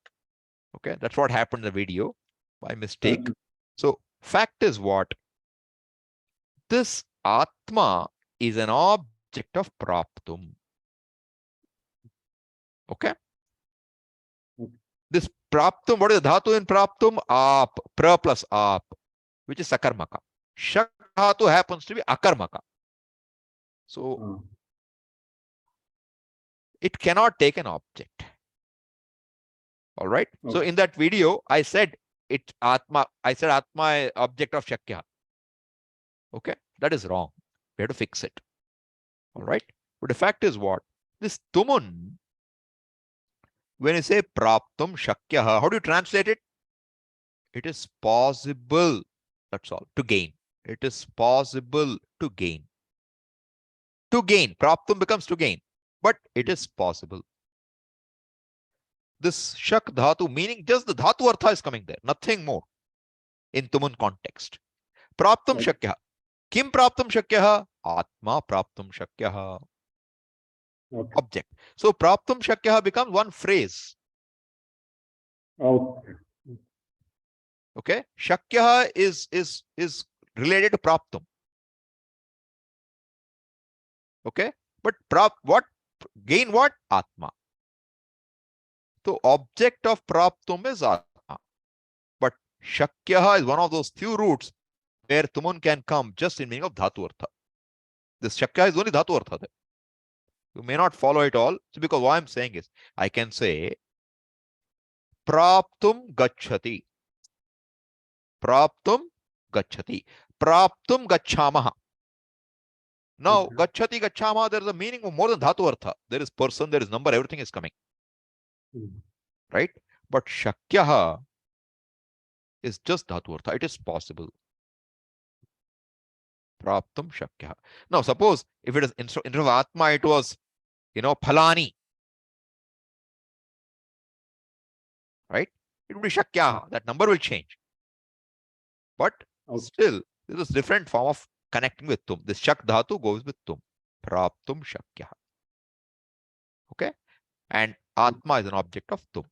Okay, that's what happened in the video by mistake. So fact is what? This Atma is an object of Praptum. Okay. This Praptum, what is the dhatu in Praptum? Aap, pra plus aap, which is sakarmaka. Shak dhatu happens to be akarmaka. So it cannot take an object. All right. So in that video, I said it Atma, I said Atma is object of Shakya. Okay, that is wrong. We have to fix it. All right. But the fact is what? This Tumun, when you say Praptum Shakyaha, how do you translate it? It is possible. That's all. To gain. It is possible to gain. To gain. Praptum becomes to gain. But it is possible. This Shak Dhatu, meaning just the Dhatu Artha is coming there. Nothing more. In Tumun context. Praptum Shakyaha. Kim Praptum Shakyaha? Atma Praptum Shakyaha. Object. So Praptum Shakyaha becomes one phrase. Okay. Shakyaha is related to Praptum. Okay. But what? Gain what? Atma. So object of Praptum is Atma. But Shakyaha is one of those few roots where Tumun can come just in meaning of Dhatu Artha. This Shakyaha is only Dhatu Artha there. You may not follow it all. So because what I'm saying is, I can say Praptum Gachati. Praptum Gachati. Praptum Gachamaha. Now, Gachati Gachamaha, there is a meaning of more than Dhatu Artha. There is person, there is number, everything is coming. Right? But Shakyaha is just Dhatu Artha. It is possible. Praptum Shakyaha. Now, suppose if it is instead of Atma, it was, Phalani. Right? It would be Shakyaha. That number will change. But still, this is different form of connecting with Tum. This Shak Dhatu goes with Tum. Praptum Shakyaha. Okay? And Atma is an object of Tum.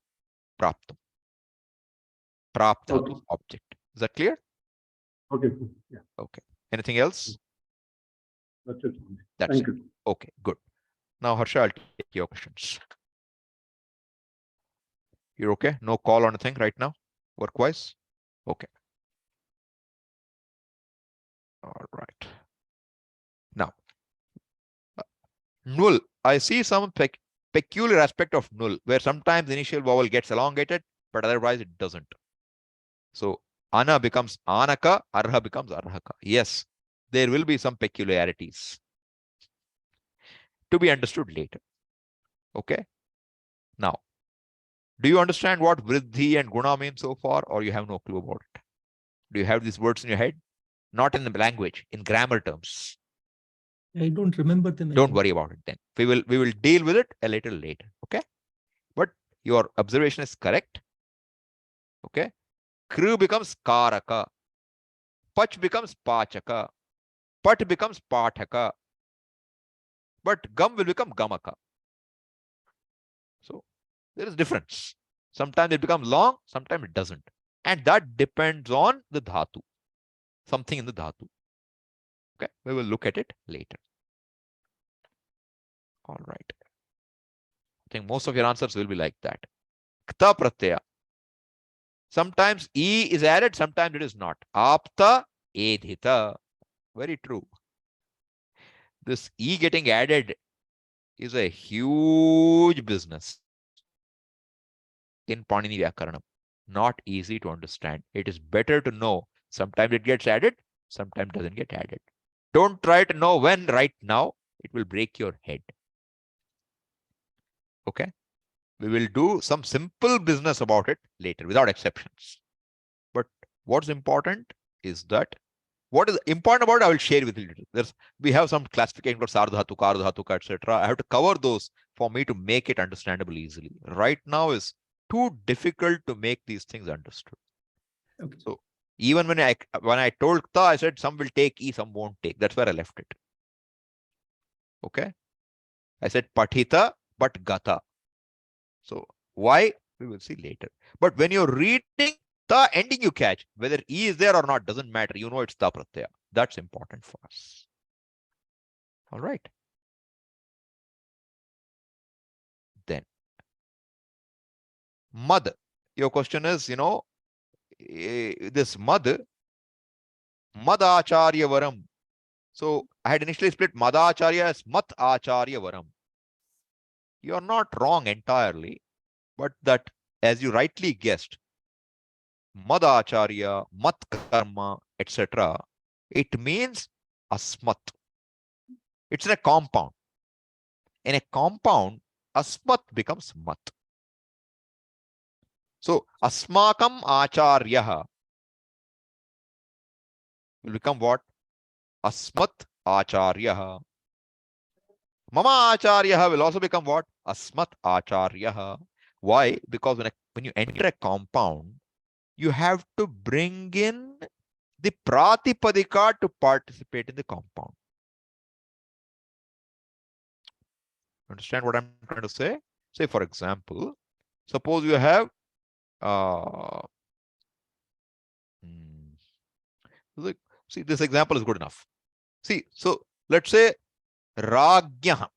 Praptum. Prap Dhatu object. Is that clear? Okay. Yeah. Okay. Anything else? That's it. That's Thank it. you. Okay, good. Now, Harsha, I'll take your questions. You're okay? No call on anything right now? Work-wise? Okay. All right. Now, null. I see some peculiar aspect of null, where sometimes the initial vowel gets elongated, but otherwise it doesn't. So, ana becomes anaka, arha becomes arhaka. Yes, there will be some peculiarities to be understood later. Okay. Now, do you understand what vriddhi and guna mean so far, or you have no clue about it? Do you have these words in your head? Not in the language, in grammar terms. I don't remember them. Don't worry about it then. We will deal with it a little later. Okay. But your observation is correct. Okay. Kru becomes karaka. Pach becomes pachaka. Pat becomes pathaka. But gum will become gamaka. So there is difference. Sometimes it becomes long, sometimes it doesn't. And that depends on the dhatu. Something in the dhatu. Okay. We will look at it later. All right. I think most of your answers will be like that. Kta pratyaya. Sometimes E is added, sometimes it is not. Apta edhita. Very true. This E getting added is a huge business in Panini Vyakaranam. Not easy to understand. It is better to know sometimes it gets added, sometimes it doesn't get added. Don't try to know when right now. It will break your head. Okay. We will do some simple business about it later without exceptions. But what's important is that What is important about it, I will share with you. We have some classification called sardhatuka, ardhatuka, etc. I have to cover those for me to make it understandable easily. Right now is too difficult to make these things understood. Okay. So even when I told ta, I said some will take e, some won't take. That's where I left it. Okay. I said pathita, but gata. So why? We will see later. But when you're reading, the ending you catch, whether e is there or not, doesn't matter. You know it's ta pratyaya. That's important for us. All right. Then mad. Your question is, this mad acharya varam. So I had initially split madacharya as mat acharya varam. You are not wrong entirely, but that, as you rightly guessed, madacharya, mat karma, etc. It means asmat. It's in a compound. In a compound, asmat becomes mat. So asmakam acharyaha will become what? Asmat acharyaha. Mama acharyaha will also become what? Asmat acharyaha. Why? Because when you enter a compound, you have to bring in the pratipadika to participate in the compound. Understand what I'm trying to say? Say, for example, suppose you have see, this example is good enough. See, so let's say Ragyaha,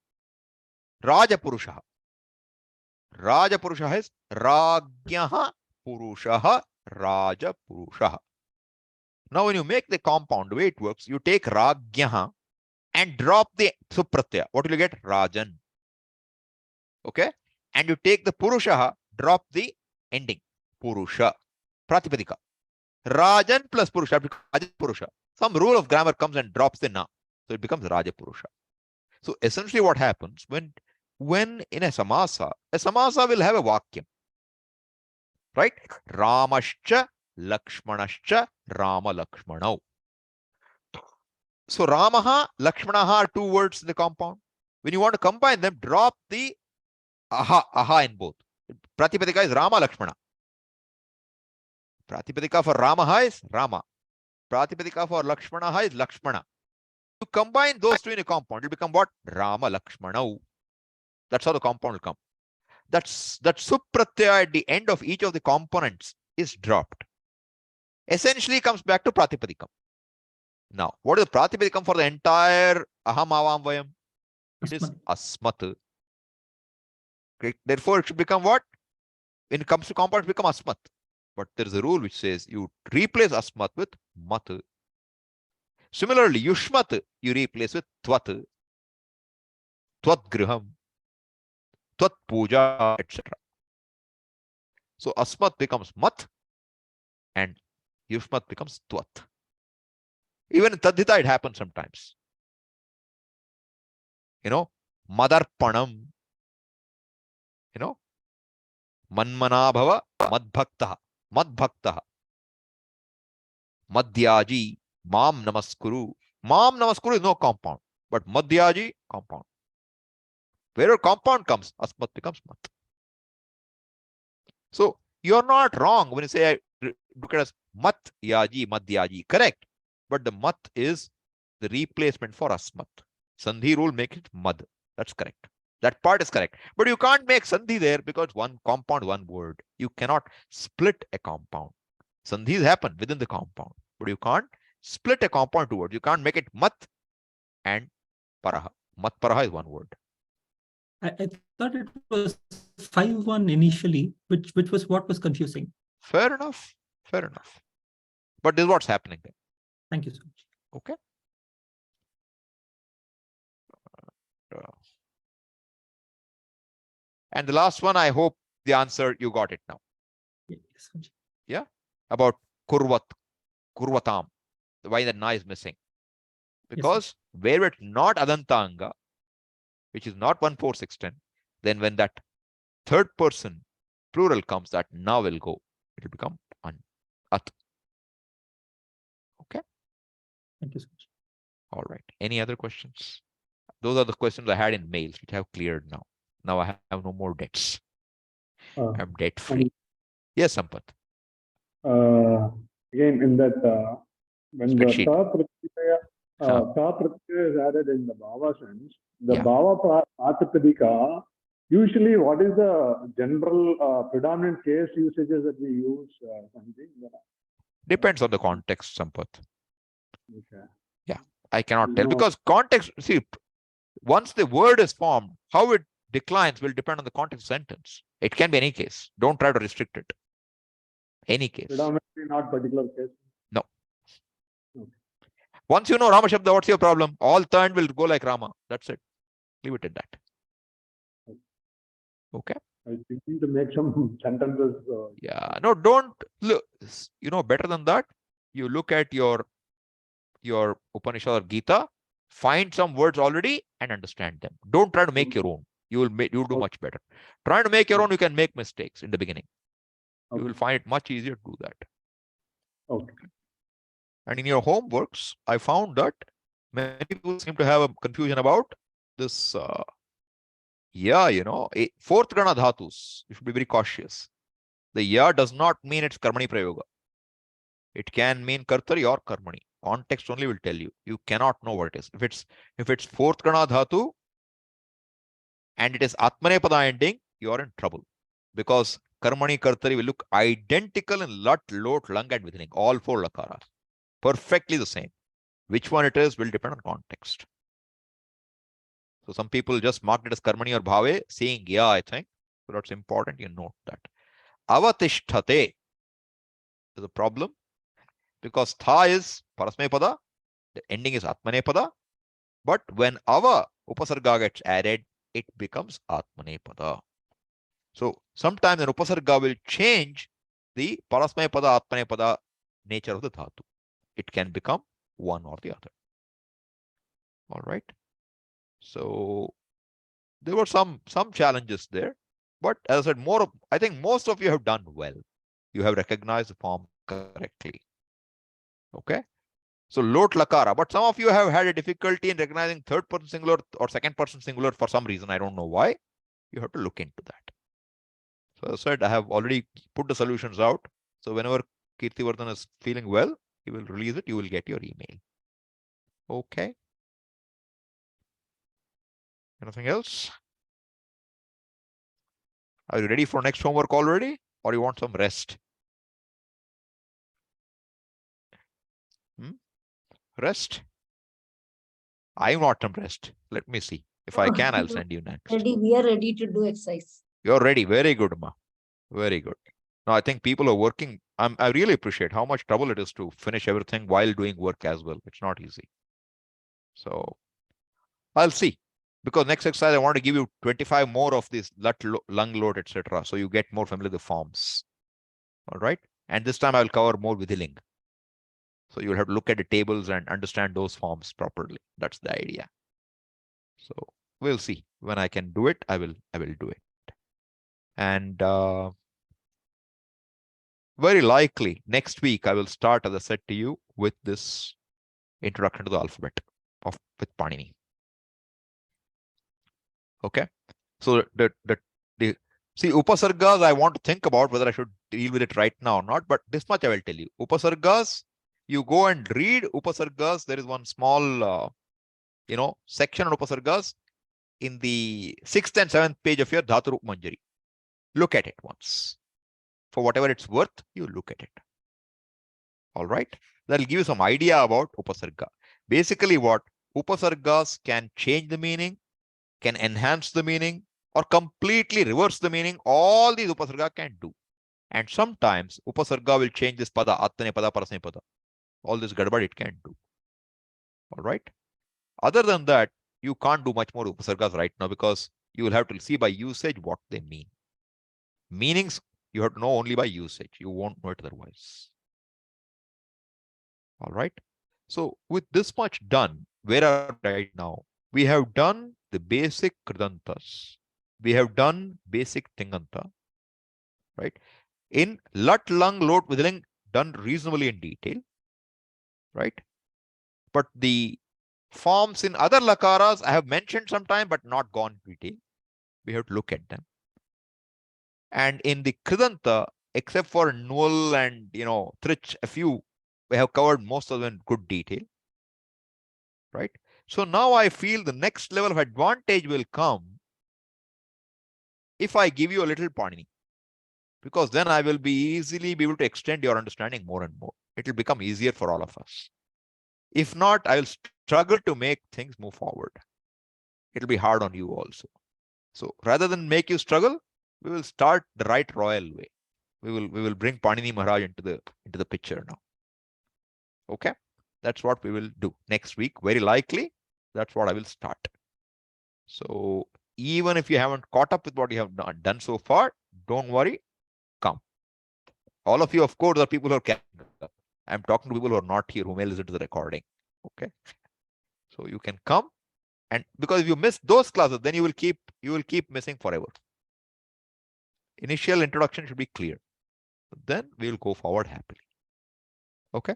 Rajapurushaha. Rajapurushaha is Ragyaha Purushaha Rajapurushaha. Now, when you make the compound, the way it works, you take Ragyaha and drop the Supratyaya. What will you get? Rajan. Okay? And you take the Purushaha, drop the ending. Purusha. Pratipadika. Rajan plus Purusha becomes Rajapurusha. Some rule of grammar comes and drops the na. So it becomes Rajapurusha. So essentially what happens when in a samasa will have a vakyam. Right? Ramascha Lakshmanascha Rama Lakshmanau. So Ramaha, Lakshmanaha are two words in the compound. When you want to combine them, drop the aha in both. Pratipadika is Rama Lakshmana. Pratipadika for Ramaha is Rama. Pratipadika for Lakshmanaha is Lakshmana. You combine those two in a compound, it will become what? Rama Lakshmanau. That's how the compound will come. That supratyaya at the end of each of the components is dropped. Essentially comes back to Pratipadikam. Now, what is the Pratipadikam for the entire aham avam vayam? It is asmat. Okay. Therefore, it should become what? When it comes to compounds, it becomes asmat. But there is a rule which says you replace asmat with mat. Similarly, yushmat you replace with tvat, tvat griham, tvat puja, etc. So asmat becomes mat and yushmat becomes tvat. Even in tadhita, it happens sometimes. Madarpanam. Manmana bhava madbhaktaha. Madbhaktaha. Madhyaji. Mam namaskuru. Mam namaskuru is no compound, but Madhyaji, compound. Wherever compound comes, asmat becomes mat. So you're not wrong when you say I look at as mat yaji, madhyaji. Correct. But the mat is the replacement for asmat. Sandhi rule make it mad. That's correct. That part is correct. But you can't make sandhi there because one compound, one word. You cannot split a compound. Sandhis happen within the compound, but you can't split a compound two words. You can't make it mat and paraha. Mat paraha is one word. I thought it was 5-1 initially, which was what was confusing. Fair enough. Fair enough. But this is what's happening there. Thank you so much. Okay. And the last one, I hope the answer you got it now. Yes. Yeah. About kurvatam. Why the na is missing? Because where it's not adantanga, which is not 1, 4, 6, 10, then when that third person plural comes, that na will go. It will become at. Okay. Thank you so much. All right. Any other questions? Those are the questions I had in mails, which I have cleared now. Now I have no more debts. I'm debt free. Yes, Sampath. Again, in that when the Spreadsheet. ta pratyaya is added in the bhava sense, the Yeah. bhava pratipadika, usually what is the general predominant case usages that we use, Sanjay? Depends on the context, Sampath. Okay. I cannot tell No. because context, see, once the word is formed, how it declines will depend on the context sentence. It can be any case. Don't try to restrict it. Any case. Predominantly not particular case. No. Okay. Once you know Rama Shabda, what's your problem? All turn will go like Rama. That's it. Leave it at that. Okay. I think to make some sentences. Yeah. No, don't look. You know, better than that, you look at your Upanishad or Gita, find some words already and understand them. Don't try to make your own. You'll do much better. Trying to make your own, you can make mistakes in the beginning. You will find it much easier to do that. Okay. And in your homeworks, I found that many people seem to have a confusion about this. Fourth gana dhatus. You should be very cautious. The ya does not mean it's karmani prayoga. It can mean kartari or karmani. Context only will tell you. You cannot know what it is. If it's fourth gana dhatu and it is atmanepada ending, you are in trouble. Because karmani, kartari will look identical in lat, lot, lang and within all four lakaras. Perfectly the same. Which one it is will depend on context. So some people just marked it as karmani or bhave, saying yeah, I think. So that's important. You note that. Avatishthate is a problem because tha is parasmaipada, the ending is atmanepada. But when ava upasarga gets added, it becomes atmanepada. So sometimes an upasarga will change the parasmaipada, atmanepada nature of the dhatu. It can become one or the other. All right. So there were some challenges there, but as I said, I think most of you have done well. You have recognized the form correctly. Okay. So lot lakara, but some of you have had a difficulty in recognizing third person singular or second person singular for some reason. I don't know why. You have to look into that. So as I said, I have already put the solutions out. So whenever Kirtivardhan is feeling well, he will release it. You will get your email. Okay. Anything else? Are you ready for next homework already? Or you want some rest? Rest? I want some rest. Let me see. If I can, I'll send you next. We are ready to do exercise. You're ready. Very good, Ma. Very good. No, I think people are working. I really appreciate how much trouble it is to finish everything while doing work as well. It's not easy. So I'll see. Because next exercise, I want to give you 25 more of this lung load, etc. So you get more familiar with the forms. All right. And this time I'll cover more Vidhiling. So you'll have to look at the tables and understand those forms properly. That's the idea. So we'll see. When I can do it, I will do it. And very likely next week I will start, as I said to you, with this introduction to the alphabet with Panini. Okay. So the see upasargas, I want to think about whether I should deal with it right now or not. But this much I will tell you. Upasargas, you go and read upasargas. There is one small section on upasargas in the 6th and 7th page of your Dhatu Rup Manjari. Look at it once. For whatever it's worth, you look at it. All right. That'll give you some idea about upasarga. Basically, what upasargas can change the meaning, can enhance the meaning, or completely reverse the meaning. All these upasarga can do. And sometimes upasarga will change this pada, atmanepada, parasmaipada. All this gadbad it can do. All right. Other than that, you can't do much more upasargas right now because you will have to see by usage what they mean. Meanings you have to know only by usage. You won't know it otherwise. All right. So with this much done, where are we right now? We have done the basic kridantas. We have done basic tinganta. Right. In lat, lung, lot, vidhiling, done reasonably in detail. Right. But the forms in other lakaras I have mentioned sometime, but not gone into detail. We have to look at them. And in the Kridanta, except for Null and Trich, a few, we have covered most of them in good detail. Right? So now I feel the next level of advantage will come if I give you a little Panini, because then I will be easily be able to extend your understanding more and more. It will become easier for all of us. If not, I will struggle to make things move forward. It will be hard on you also. So rather than make you struggle, we will start the right royal way. We will bring Panini Maharaj into the picture now. Okay, that's what we will do next week. Very likely, that's what I will start. So even if you haven't caught up with what you have done so far, don't worry. Come. All of you, of course, are people who are catching up. I'm talking to people who are not here, who may listen to the recording. Okay. So you can come, and because if you miss those classes, then you will keep missing forever. Initial introduction should be clear. Then we will go forward happily. Okay.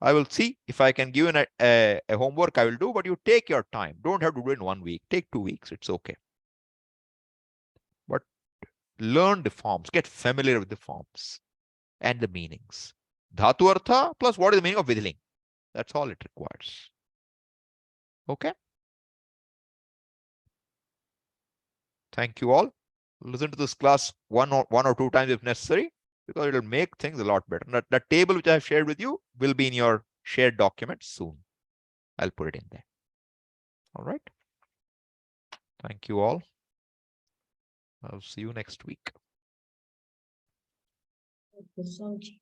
I will see if I can give you a homework. I will do, but you take your time. Don't have to do it in 1 week. Take 2 weeks. It's okay. But learn the forms. Get familiar with the forms and the meanings. Dhatu artha plus what is the meaning of vidhiling. That's all it requires. Okay. Thank you all. Listen to this class one or two times if necessary, because it will make things a lot better. That table which I have shared with you will be in your shared document soon. I'll put it in there. All right. Thank you all. I'll see you next week. Swamiji.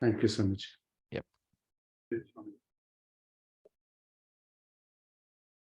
Thank you so much. Yep. Yes, Swami.